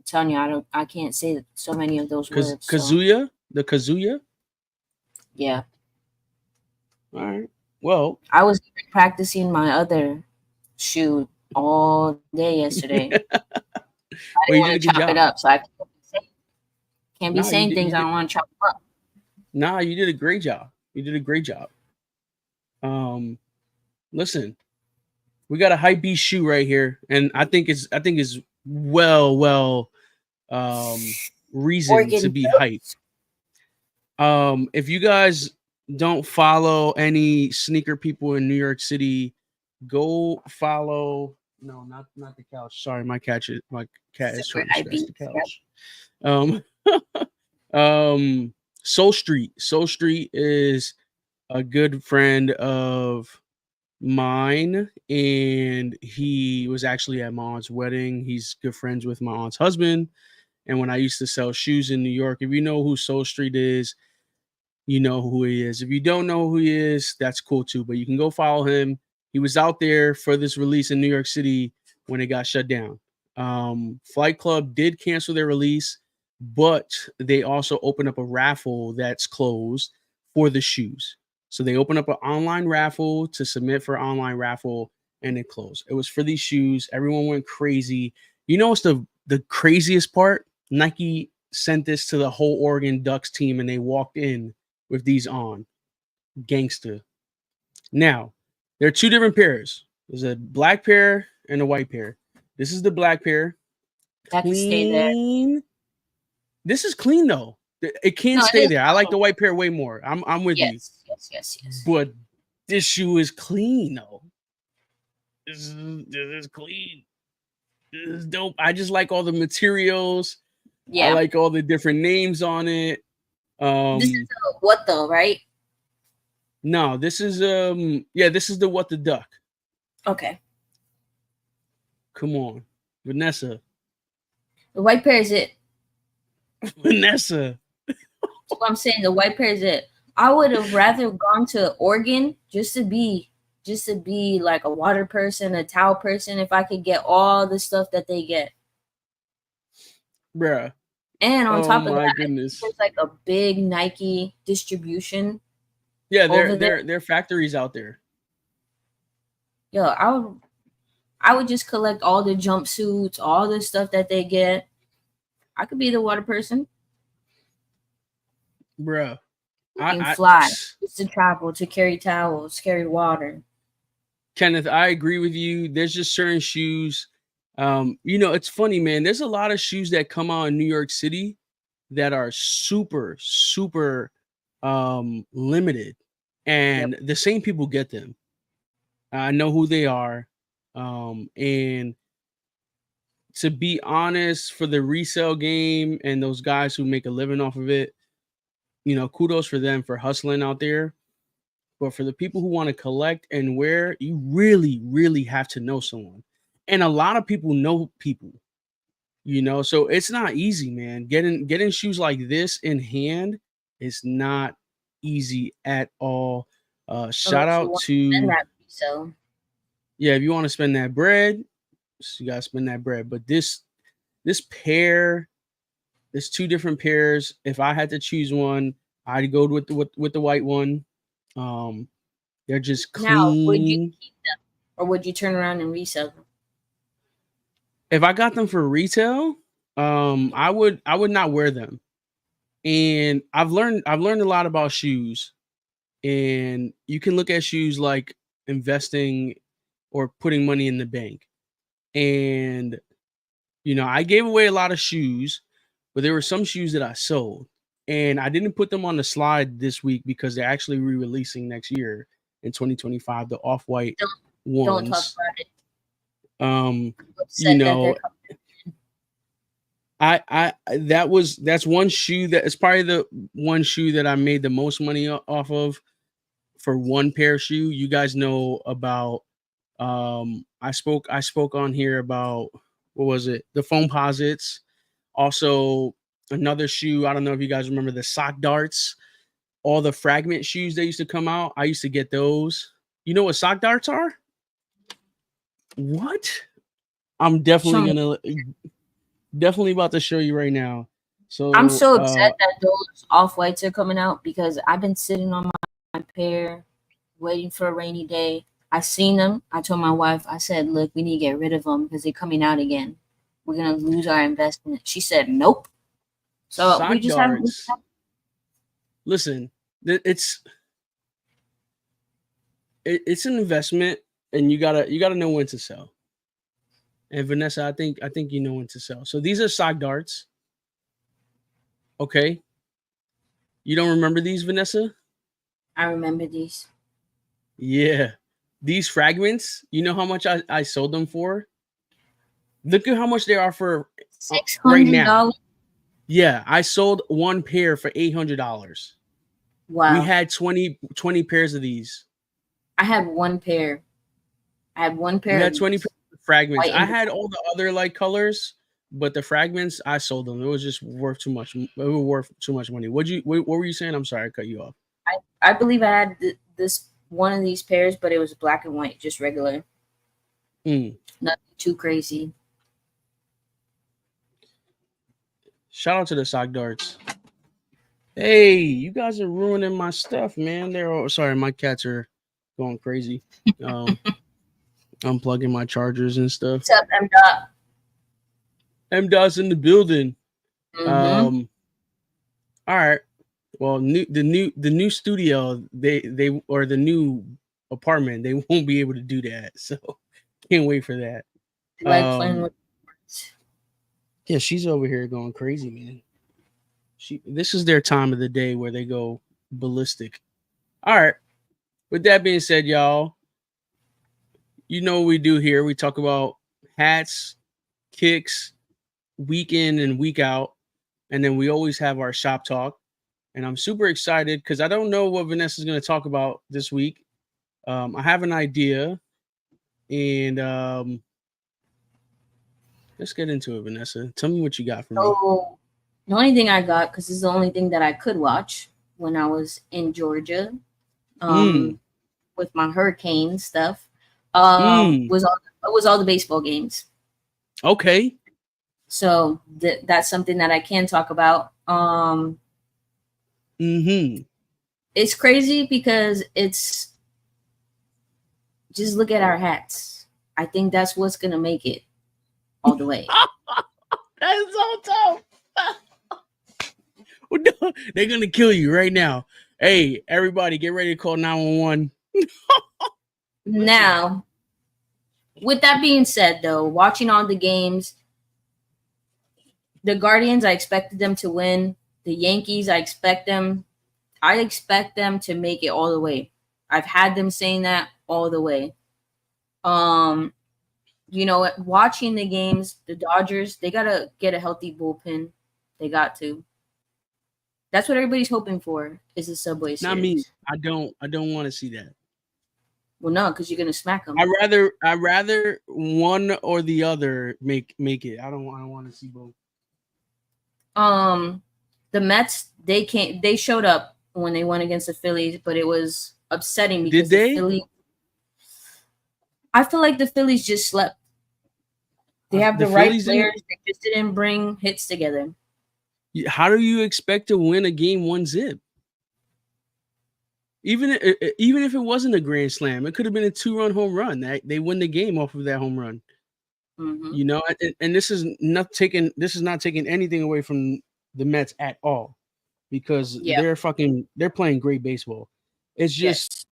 telling you, I can't say so many of those words. Kazuya, the Kazuya. Yeah. All right. Well, I was practicing my other shoe all day yesterday. I didn't want to chop it up, so I can't be saying things I don't want to chop up. Nah, you did a great job. Listen, we got a hype beast shoe right here, and I think it's well reason to be hyped. If you guys don't follow any sneaker people in New York City, go follow. No, not the couch. Sorry, my cat is trying to scratch the couch. Soul Street. Soul Street is a good friend of mine, and he was actually at my aunt's wedding. He's good friends with my aunt's husband. And when I used to sell shoes in New York, if you know who Soul Street is, you know who he is. If you don't know who he is, that's cool too. But you can go follow him. He was out there for this release in New York City when it got shut down. Flight Club did cancel their release, but they also opened up a raffle that's closed for the shoes. So they opened up an online raffle to submit for online raffle, and it closed. It was for these shoes. Everyone went crazy. You know what's the craziest part? Nike sent this to the whole Oregon Ducks team, and they walked in with these on. Gangsta. Now, there are two different pairs. There's a black pair and a white pair. This is the black pair. That can stay there. This is clean though. It can't stay there. I like the white pair way more. I'm with you. Yes. But this shoe is clean though. This is clean. This is dope. I just like all the materials. Yeah. I like all the different names on it. This is what though, right? No, this is this is the What the Duck. Okay. Come on, Vanessa. The white pair is it. Vanessa. That's what I'm saying. The white pair is it. I would have rather gone to Oregon just to be like a water person, a towel person, if I could get all the stuff that they get. Bruh. And on top of that, goodness. there's like a big Nike distribution. Yeah, their factories out there. Yo, I would just collect all the jumpsuits, all the stuff that they get. I could be the water person. Bruh. You can fly just to travel, to carry towels, carry water. Kenneth, I agree with you. There's just certain shoes. It's funny, man. There's a lot of shoes that come out in New York City that are super, super limited, and the same people get them. I know who they are, and to be honest, for the resale game and those guys who make a living off of it, kudos for them for hustling out there. But for the people who want to collect and wear, you really, really have to know someone. And a lot of people know people, so it's not easy, man. Getting shoes like this in hand is not easy at all. Shout out to if you want to spend that bread, you gotta spend that bread. But this pair, there's two different pairs. If I had to choose one, I'd go with the white one. They're just clean. Now, would you keep them or would you turn around and resell them? If I got them for retail, I would not wear them. And I've learned a lot about shoes, and you can look at shoes like investing or putting money in the bank. And I gave away a lot of shoes, but there were some shoes that I sold, and I didn't put them on the slide this week because they're actually re-releasing next year in 2025, the off-white ones. Don't talk about it. That's one shoe that is probably the one shoe that I made the most money off of for one pair of shoe. You guys know about I spoke on here about, what was it? The foam posits. Also another shoe, I don't know if you guys remember the sock darts, all the fragment shoes that used to come out. I used to get those. You know what sock darts are? What? I'm definitely about to show you right now. So I'm so upset that those off-whites are coming out because I've been sitting on my pair waiting for a rainy day. I seen them. I told my wife, I said, look, we need to get rid of them because they're coming out again. We're going to lose our investment. She said, nope. So sock we just darts. Listen, it's an investment, and you gotta know when to sell. And Vanessa, I think you know when to sell. So these are sock darts. Okay. You don't remember these, Vanessa? I remember these. Yeah. These fragments, you know how much I sold them for? Look at how much they are for $600 right now. Yeah, I sold one pair for $800. Wow. We had 20 pairs of these. I had one pair. You had 20 pairs of fragments. I had all the other like colors, but the fragments, I sold them. It was just worth too much. It was worth too much money. What were you saying? I'm sorry, I cut you off. I believe I had this one of these pairs, but it was black and white, just regular. Nothing too crazy. Shout out to the sock darts. Hey, you guys are ruining my stuff, man. Sorry, my cats are going crazy. Unplugging my chargers and stuff. What's up, M-Dot? M-Dot's in the building. Mm-hmm. All right. Well, the new studio, they or the new apartment, they won't be able to do that. So can't wait for that. Playing with yeah, she's over here going crazy, man. This is their time of the day where they go ballistic. All right. With that being said, y'all, you know what we do here. We talk about hats, kicks, week in and week out, and then we always have our shop talk. And I'm super excited because I don't know what Vanessa's going to talk about this week. I have an idea, and let's get into it, Vanessa. Tell me what you got for me. The only thing I got, because this is the only thing that I could watch when I was in Georgia, with my hurricane stuff, was all the baseball games. Okay. So that's something that I can talk about. It's crazy because it's just look at our hats. I think that's what's gonna make it all the way. That is so tough. They're gonna kill you right now. Hey, everybody, get ready to call 911. Now, With that being said, though, watching all the games, the Guardians, I expected them to win. The Yankees, I expect them to make it all the way. I've had them saying that all the way. Watching the games, the Dodgers, they gotta get a healthy bullpen. They got to. That's what everybody's hoping for, is the Subway Series. Not me. I don't want to see that. Well, no, because you're gonna smack them. I rather one or the other make it. I don't want to see both. The Mets, they showed up when they won against the Phillies, but it was upsetting because Did they? the Phillies, I feel like the Phillies just slept. They have the right players. They just didn't bring hits together. How do you expect to win a game 1-0? Even if it wasn't a grand slam, it could have been a 2-run home run. They win the game off of that home run. Mm-hmm. And this is not taking anything away from the Mets at all, because they're playing great baseball. It's just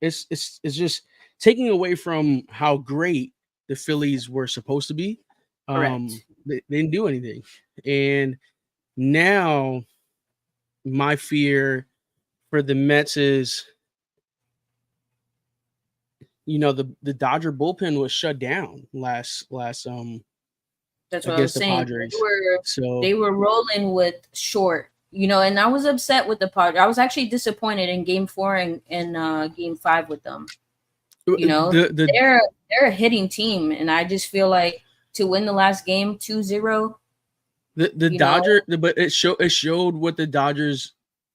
it's just taking away from how great the Phillies were supposed to be. They didn't do anything. And now my fear for the Mets is, the Dodger bullpen was shut down last that's what against I was the saying. Padres. They were rolling with short, and I was upset with the Padres. I was actually disappointed in Game 4 and Game 5 with them. They're a hitting team, and I just feel like to win the last game 2-0. The Dodger, but it showed what the Dodgers'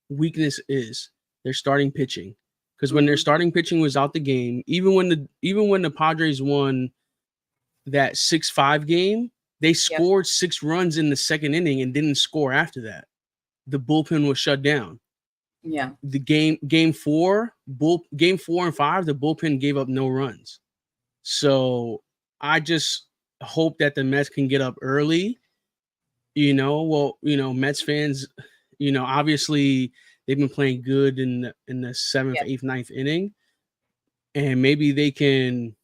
weakness is. Their starting pitching, because when their starting pitching was out the game, even when the Padres won that 6-5 game, they scored 6 runs in the second inning and didn't score after that. The bullpen was shut down. Yeah. The game 4 and 5, the bullpen gave up no runs. So I just hope that the Mets can get up early. Mets fans, obviously they've been playing good in the 7th, 8th, 9th inning, and maybe they can,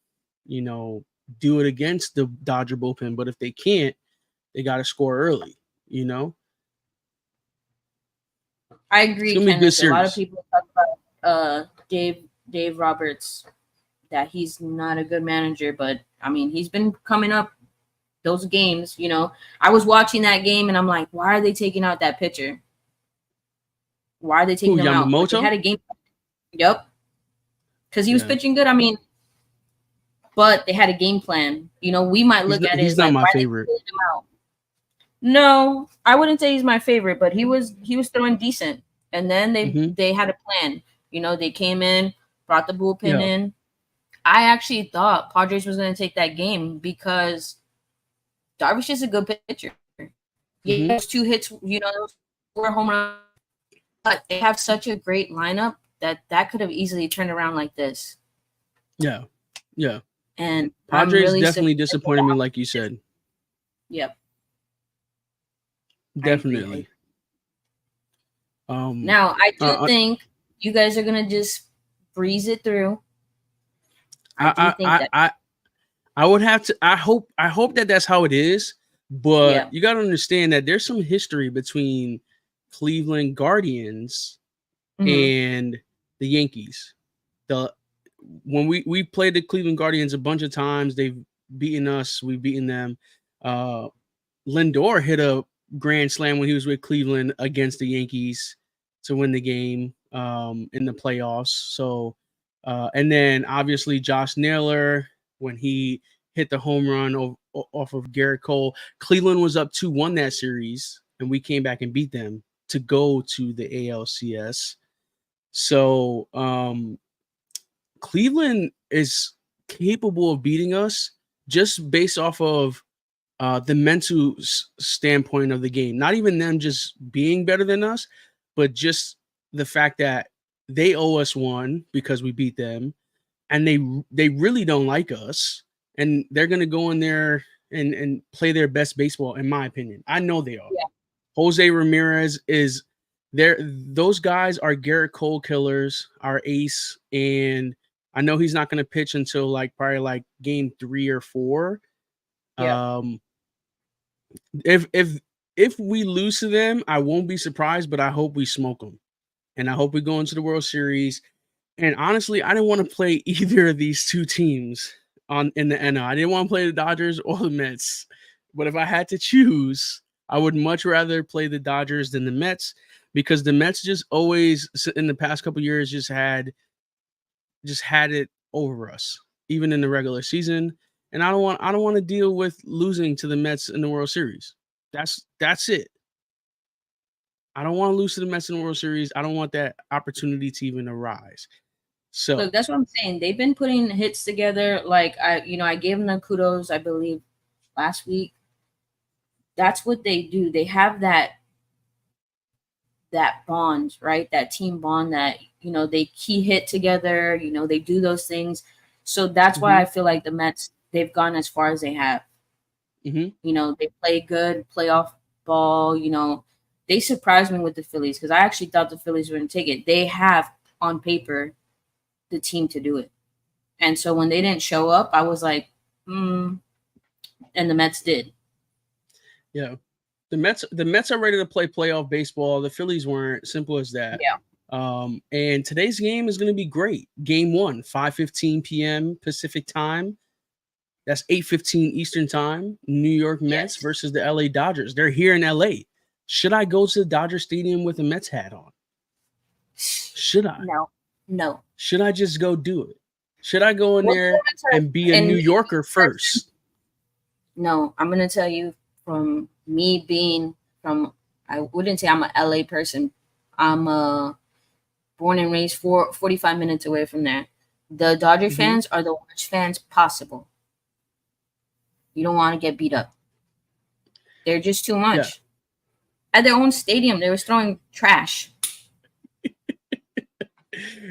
do it against the Dodger bullpen. But if they can't, they got to score early. I agree, Kenneth. A lot of people talk about Dave Roberts, that he's not a good manager, but I mean, he's been coming up those games. I was watching that game and I'm like, why are they taking out that pitcher? Why are they taking him out? Like, they had a game. Yep. Because he was pitching good. I mean, but they had a game plan. We might look at it. He's not my favorite. No, I wouldn't say he's my favorite, but he was throwing decent. And then they had a plan. They came in, brought the bullpen in. I actually thought Padres was going to take that game because Darvish is a good pitcher. Yeah, those 2 hits, those 4 home runs. But they have such a great lineup that could have easily turned around like this. Yeah. Yeah. And Padres really definitely disappointed me, like you said. Yep. Definitely. Now I do think you guys are gonna just breeze it through. I would have to. I hope that that's how it is. But you got to understand that there's some history between Cleveland Guardians and the Yankees. When we played the Cleveland Guardians a bunch of times, they've beaten us. We've beaten them. Lindor hit a grand slam when he was with Cleveland against the Yankees to win the game in the playoffs. So, and then obviously Josh Naylor, when he hit the home run off of Garrett Cole, Cleveland was up 2-1 that series, and we came back and beat them to go to the ALCS. So, Cleveland is capable of beating us just based off of the mental standpoint of the game. Not even them just being better than us, but just the fact that they owe us one because we beat them, and they really don't like us, and they're going to go in there and play their best baseball, in my opinion. I know they are. Yeah. Jose Ramirez is there. Those guys are Garrett Cole killers, our ace, and I know he's not going to pitch until like probably like game 3 or 4. Yeah. If we lose to them, I won't be surprised, but I hope we smoke them, and I hope we go into the World Series. And honestly, I didn't want to play either of these two teams in the NL. I didn't want to play the Dodgers or the Mets. But if I had to choose, I would much rather play the Dodgers than the Mets, because the Mets just always in the past couple years just had it over us, even in the regular season. And I don't want to deal with losing to the Mets in the World Series. That's it. I don't want to lose to the Mets in the World Series. I don't want that opportunity to even arise. So Look, that's what I'm saying. They've been putting hits together. Like I gave them the kudos, I believe, last week. That's what they do. They have that bond, right? That team bond that, they key hit together, they do those things. So that's why I feel like the Mets, they've gone as far as they have. They play good playoff ball, they surprised me with the Phillies, because I actually thought the Phillies were going to take it. They have on paper the team to do it. And so when they didn't show up, I was like, and the Mets did. Yeah. The Mets are ready to play playoff baseball. The Phillies weren't. Simple as that. Yeah. And today's game is going to be great. Game 1, 5:15 p.m. Pacific time. That's 8:15 Eastern time. New York Mets versus the LA Dodgers. They're here in LA. Should I go to the Dodger Stadium with a Mets hat on? Should I? No. Should I just go do it? Should I go in there and be a New Yorker first? No, I'm going to tell you, from me being from, I wouldn't say I'm an LA person. I'm born and raised 45 minutes away from there. The Dodger fans are the worst fans possible. You don't want to get beat up. They're just too much. Yeah. At their own stadium, they were throwing trash.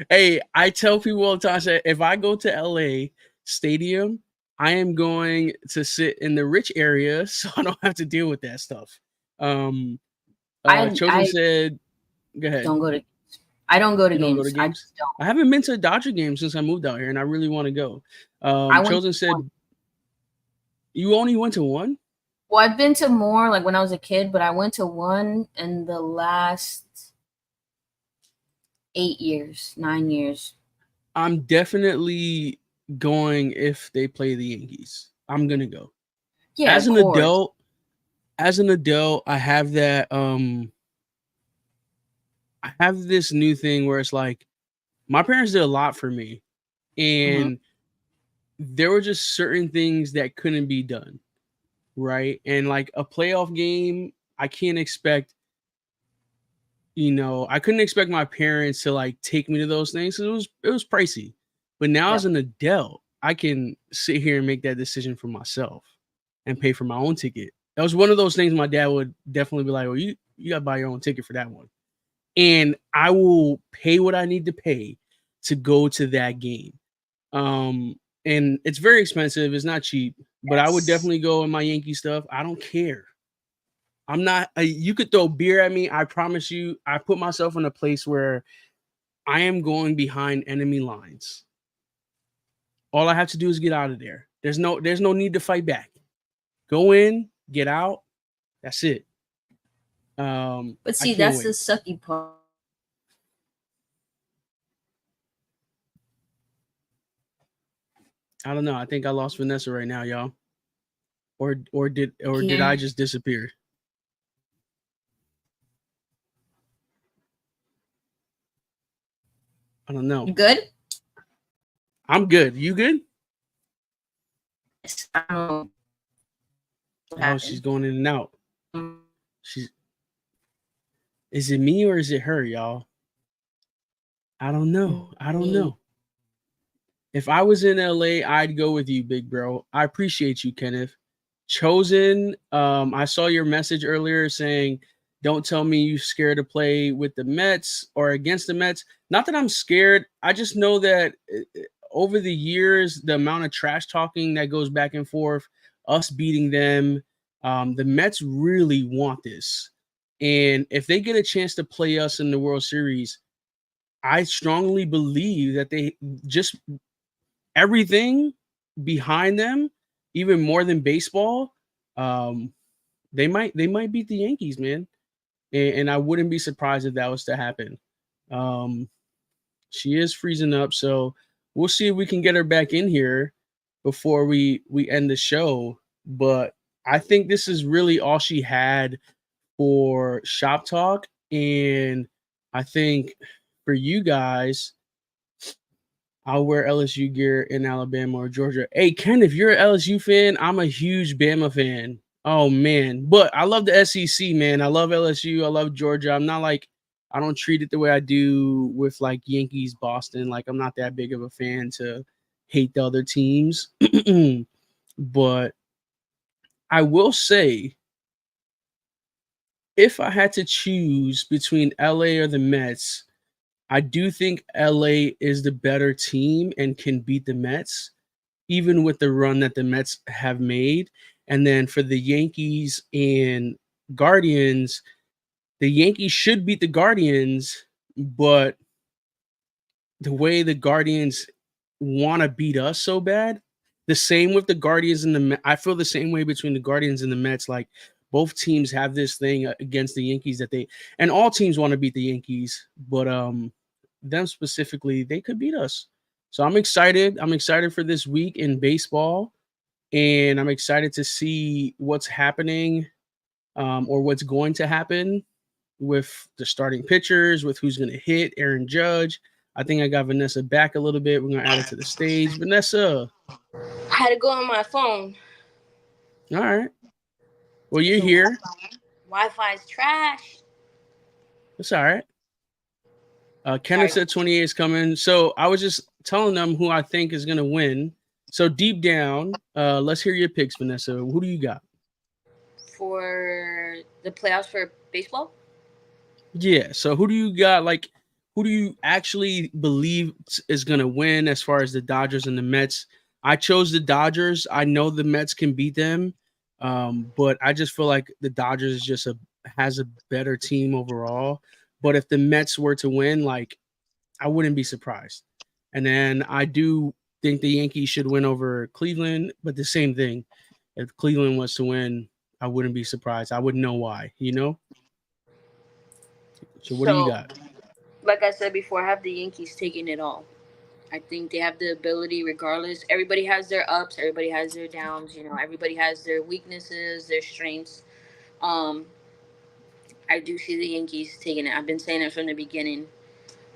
Hey, I tell people all the time, if I go to LA Stadium, I am going to sit in the rich area so I don't have to deal with that stuff. Chosen said, go ahead. Don't go to games. I don't go to games. Don't go to games? I haven't been to a Dodger game since I moved out here, and I really want to go. Chosen said, you only went to one? Well, I've been to more, like when I was a kid, but I went to one in the last 8 years, 9 years. I'm definitely going if they play the Yankees. I'm gonna go. Yeah, as an adult, I have that I have this new thing where it's like my parents did a lot for me, and there were just certain things that couldn't be done, right? And like a playoff game, I can't expect, I couldn't expect my parents to like take me to those things. It was pricey. But now as an adult, I can sit here and make that decision for myself and pay for my own ticket. That was one of those things my dad would definitely be like, well, you got to buy your own ticket for that one. And I will pay what I need to pay to go to that game. And it's very expensive. It's not cheap, but I would definitely go in my Yankee stuff. I don't care. I'm not, you could throw beer at me. I promise you, I put myself in a place where I am going behind enemy lines. All I have to do is get out of there. There's no need to fight back. Go in, get out. That's it. But see, that's the sucky part. I don't know. I think I lost Vanessa right now, y'all. Or did I just disappear? I don't know. You good? I'm good. You good? Yes. I don't know. Oh, she's going in and out. Is it me or is it her, y'all? I don't know. If I was in LA, I'd go with you, big bro. I appreciate you, Kenneth. Chosen, I saw your message earlier saying, don't tell me you're scared to play with the Mets or against the Mets. Not that I'm scared. I just know that over the years, the amount of trash talking that goes back and forth, us beating them, the Mets really want this. And if they get a chance to play us in the World Series, I strongly believe that they just everything behind them, even more than baseball, they might beat the Yankees, man. And I wouldn't be surprised if that was to happen. Um, she is freezing up, so we'll see if we can get her back in here before we end the show. But I think this is really all she had for shop talk, and I think for you guys, I'll wear LSU gear in Alabama or Georgia. Hey, Ken, if you're an LSU fan, I'm a huge Bama fan. Oh man, but I love the SEC, man. I love LSU. I love Georgia. I'm not like I don't treat it the way I do with like Yankees, Boston. Like I'm not that big of a fan to hate the other teams. But I will say, if I had to choose between LA or the Mets, I do think LA is the better team and can beat the Mets, even with the run that the Mets have made. And then for the Yankees and Guardians, the Yankees should beat the Guardians, but the way the Guardians want to beat us so bad, the same with the Guardians and the I feel the same way between the Guardians and the Mets. Like both teams have this thing against the Yankees that they and all teams want to beat the Yankees, but them specifically, they could beat us. So I'm excited. I'm excited for this week in baseball, and I'm excited to see what's happening or what's going to happen with the starting pitchers, with who's going to hit Aaron Judge. I think I got Vanessa back a little bit. We're going to add it to the stage. Vanessa. I had to go on my phone. All right. Well, you're here. Wi-Fi is trash. That's all right. Kenneth said 28 is coming. So I was just telling them who I think is going to win. So deep down, let's hear your picks, Vanessa. Who do you got? For the playoffs for baseball? Yeah. So who do you got? Like, who do you actually believe is going to win as far as the Dodgers and the Mets? I chose the Dodgers. I know the Mets can beat them, but I just feel like the Dodgers just has a better team overall. But if the Mets were to win, like, I wouldn't be surprised. And then I do think the Yankees should win over Cleveland, but the same thing. If Cleveland was to win, I wouldn't be surprised. I wouldn't know why, you know? So what do you got? Like I said before, I have the Yankees taking it all. I think they have the ability regardless. Everybody has their ups, everybody has their downs, everybody has their weaknesses, their strengths. I do see the Yankees taking it. I've been saying it from the beginning.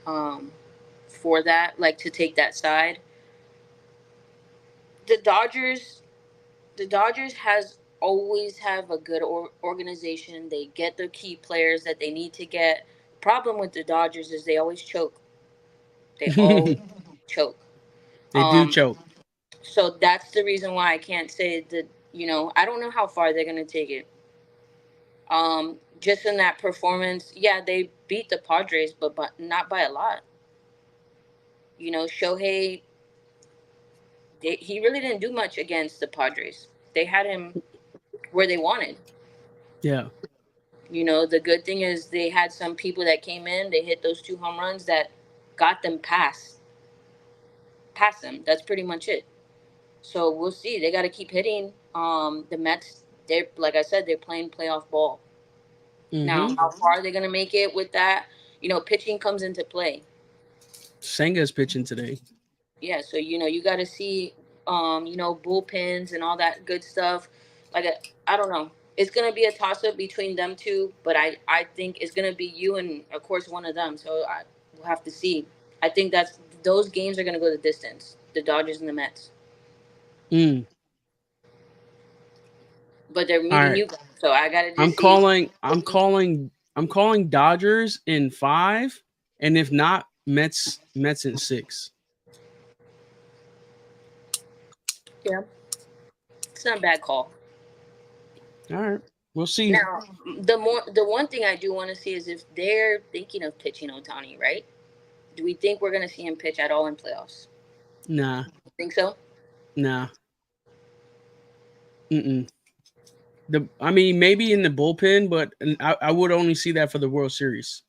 For that, like to take that side. The Dodgers has always have a good organization. They get the key players that they need to get. Problem with the Dodgers is they always choke. They always choke. They do choke. So that's the reason why I can't say that. I don't know how far they're gonna take it. Just in that performance, yeah, they beat the Padres, but not by a lot. Shohei, he really didn't do much against the Padres. They had him where they wanted. Yeah. The good thing is they had some people that came in, they hit those 2 home runs that got them past them. That's pretty much it. So we'll see. They got to keep hitting. The Mets, they're like I said, they're playing playoff ball. Mm-hmm. Now, how far are they going to make it with that? Pitching comes into play. Senga's pitching today. Yeah, so you got to see, bullpens and all that good stuff. Like I don't know. It's gonna be a toss up between them two, but I think it's gonna be you and of course one of them. So we'll have to see. I think those games are gonna go the distance. The Dodgers and the Mets. But they're meeting you guys, so I gotta just see. I'm calling Dodgers in 5, and if not, Mets in 6. Yeah, it's not a bad call. All right, we'll see. Now, the one thing I do want to see is if they're thinking of pitching Ohtani, right? Do we think we're gonna see him pitch at all in playoffs? Nah. Think so? Nah. I mean, maybe in the bullpen, but I would only see that for the World Series.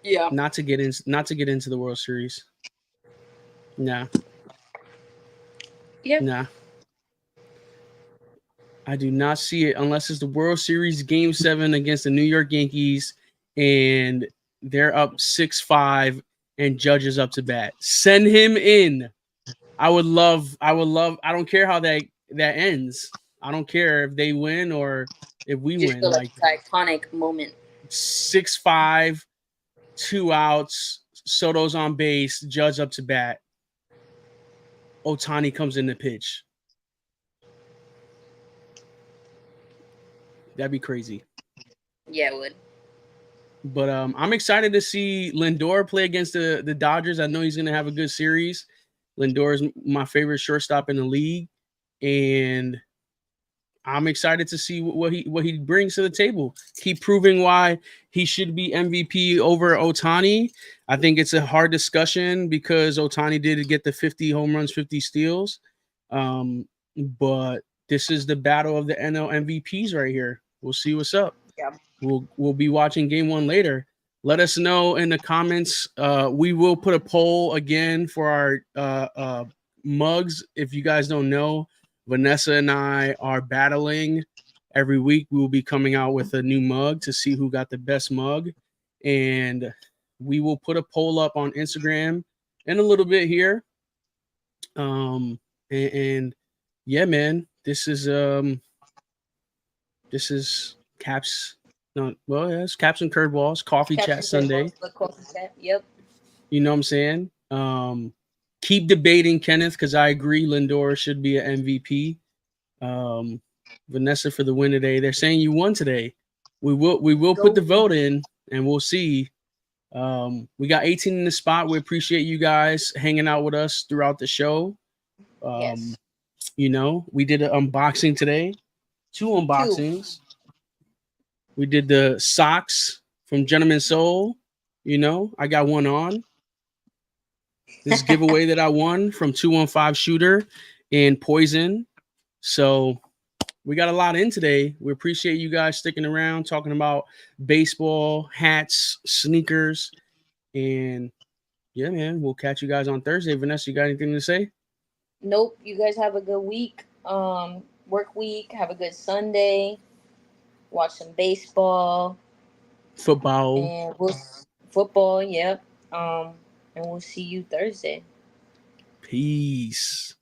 Yeah. Not to get into the World Series. Nah. Yep. Nah, I do not see it unless it's the World Series Game 7 against the New York Yankees and they're up 6-5 and Judge is up to bat. Send him in. I don't care how that ends. I don't care if they win or if we Just win. feel like Like it's an iconic moment. 6-5, 2 outs, Soto's on base, Judge up to bat. Otani comes in the pitch. That'd be crazy. Yeah, it would. But I'm excited to see Lindor play against the Dodgers. I know he's going to have a good series. Lindor is my favorite shortstop in the league, and I'm excited to see what he brings to the table. Keep proving why he should be MVP over Otani. I think it's a hard discussion because Otani did get the 50 home runs, 50 steals. But this is the battle of the NL MVPs right here. We'll see what's up. Yeah. We'll be watching game 1 later. Let us know in the comments. We will put a poll again for our mugs. If you guys don't know, Vanessa and I are battling every week. We will be coming out with a new mug to see who got the best mug, and we will put a poll up on Instagram in a little bit here. And yeah, man, this is Caps. No, well, yeah, it's Caps and Curveballs, Coffee Chat Sunday. Yep. You know what I'm saying? Keep debating, Kenneth, because I agree Lindor should be an MVP. Vanessa for the win today. They're saying you won today. We will put the vote in and we'll see. We got 18 in the spot. We appreciate you guys hanging out with us throughout the show. Yes. You know, we did an unboxing today. 2 unboxings. We did the socks from Gentleman Soul. You know, I got one on. This giveaway that I won from 215 Shooter and Poison. So we got a lot in today. We appreciate you guys sticking around, talking about baseball, hats, sneakers, and yeah, man, we'll catch you guys on Thursday. Vanessa, you got anything to say? Nope. You guys have a good week. Work week. Have a good Sunday. Watch some baseball Football. and football. Yep. And we'll see you Thursday. Peace.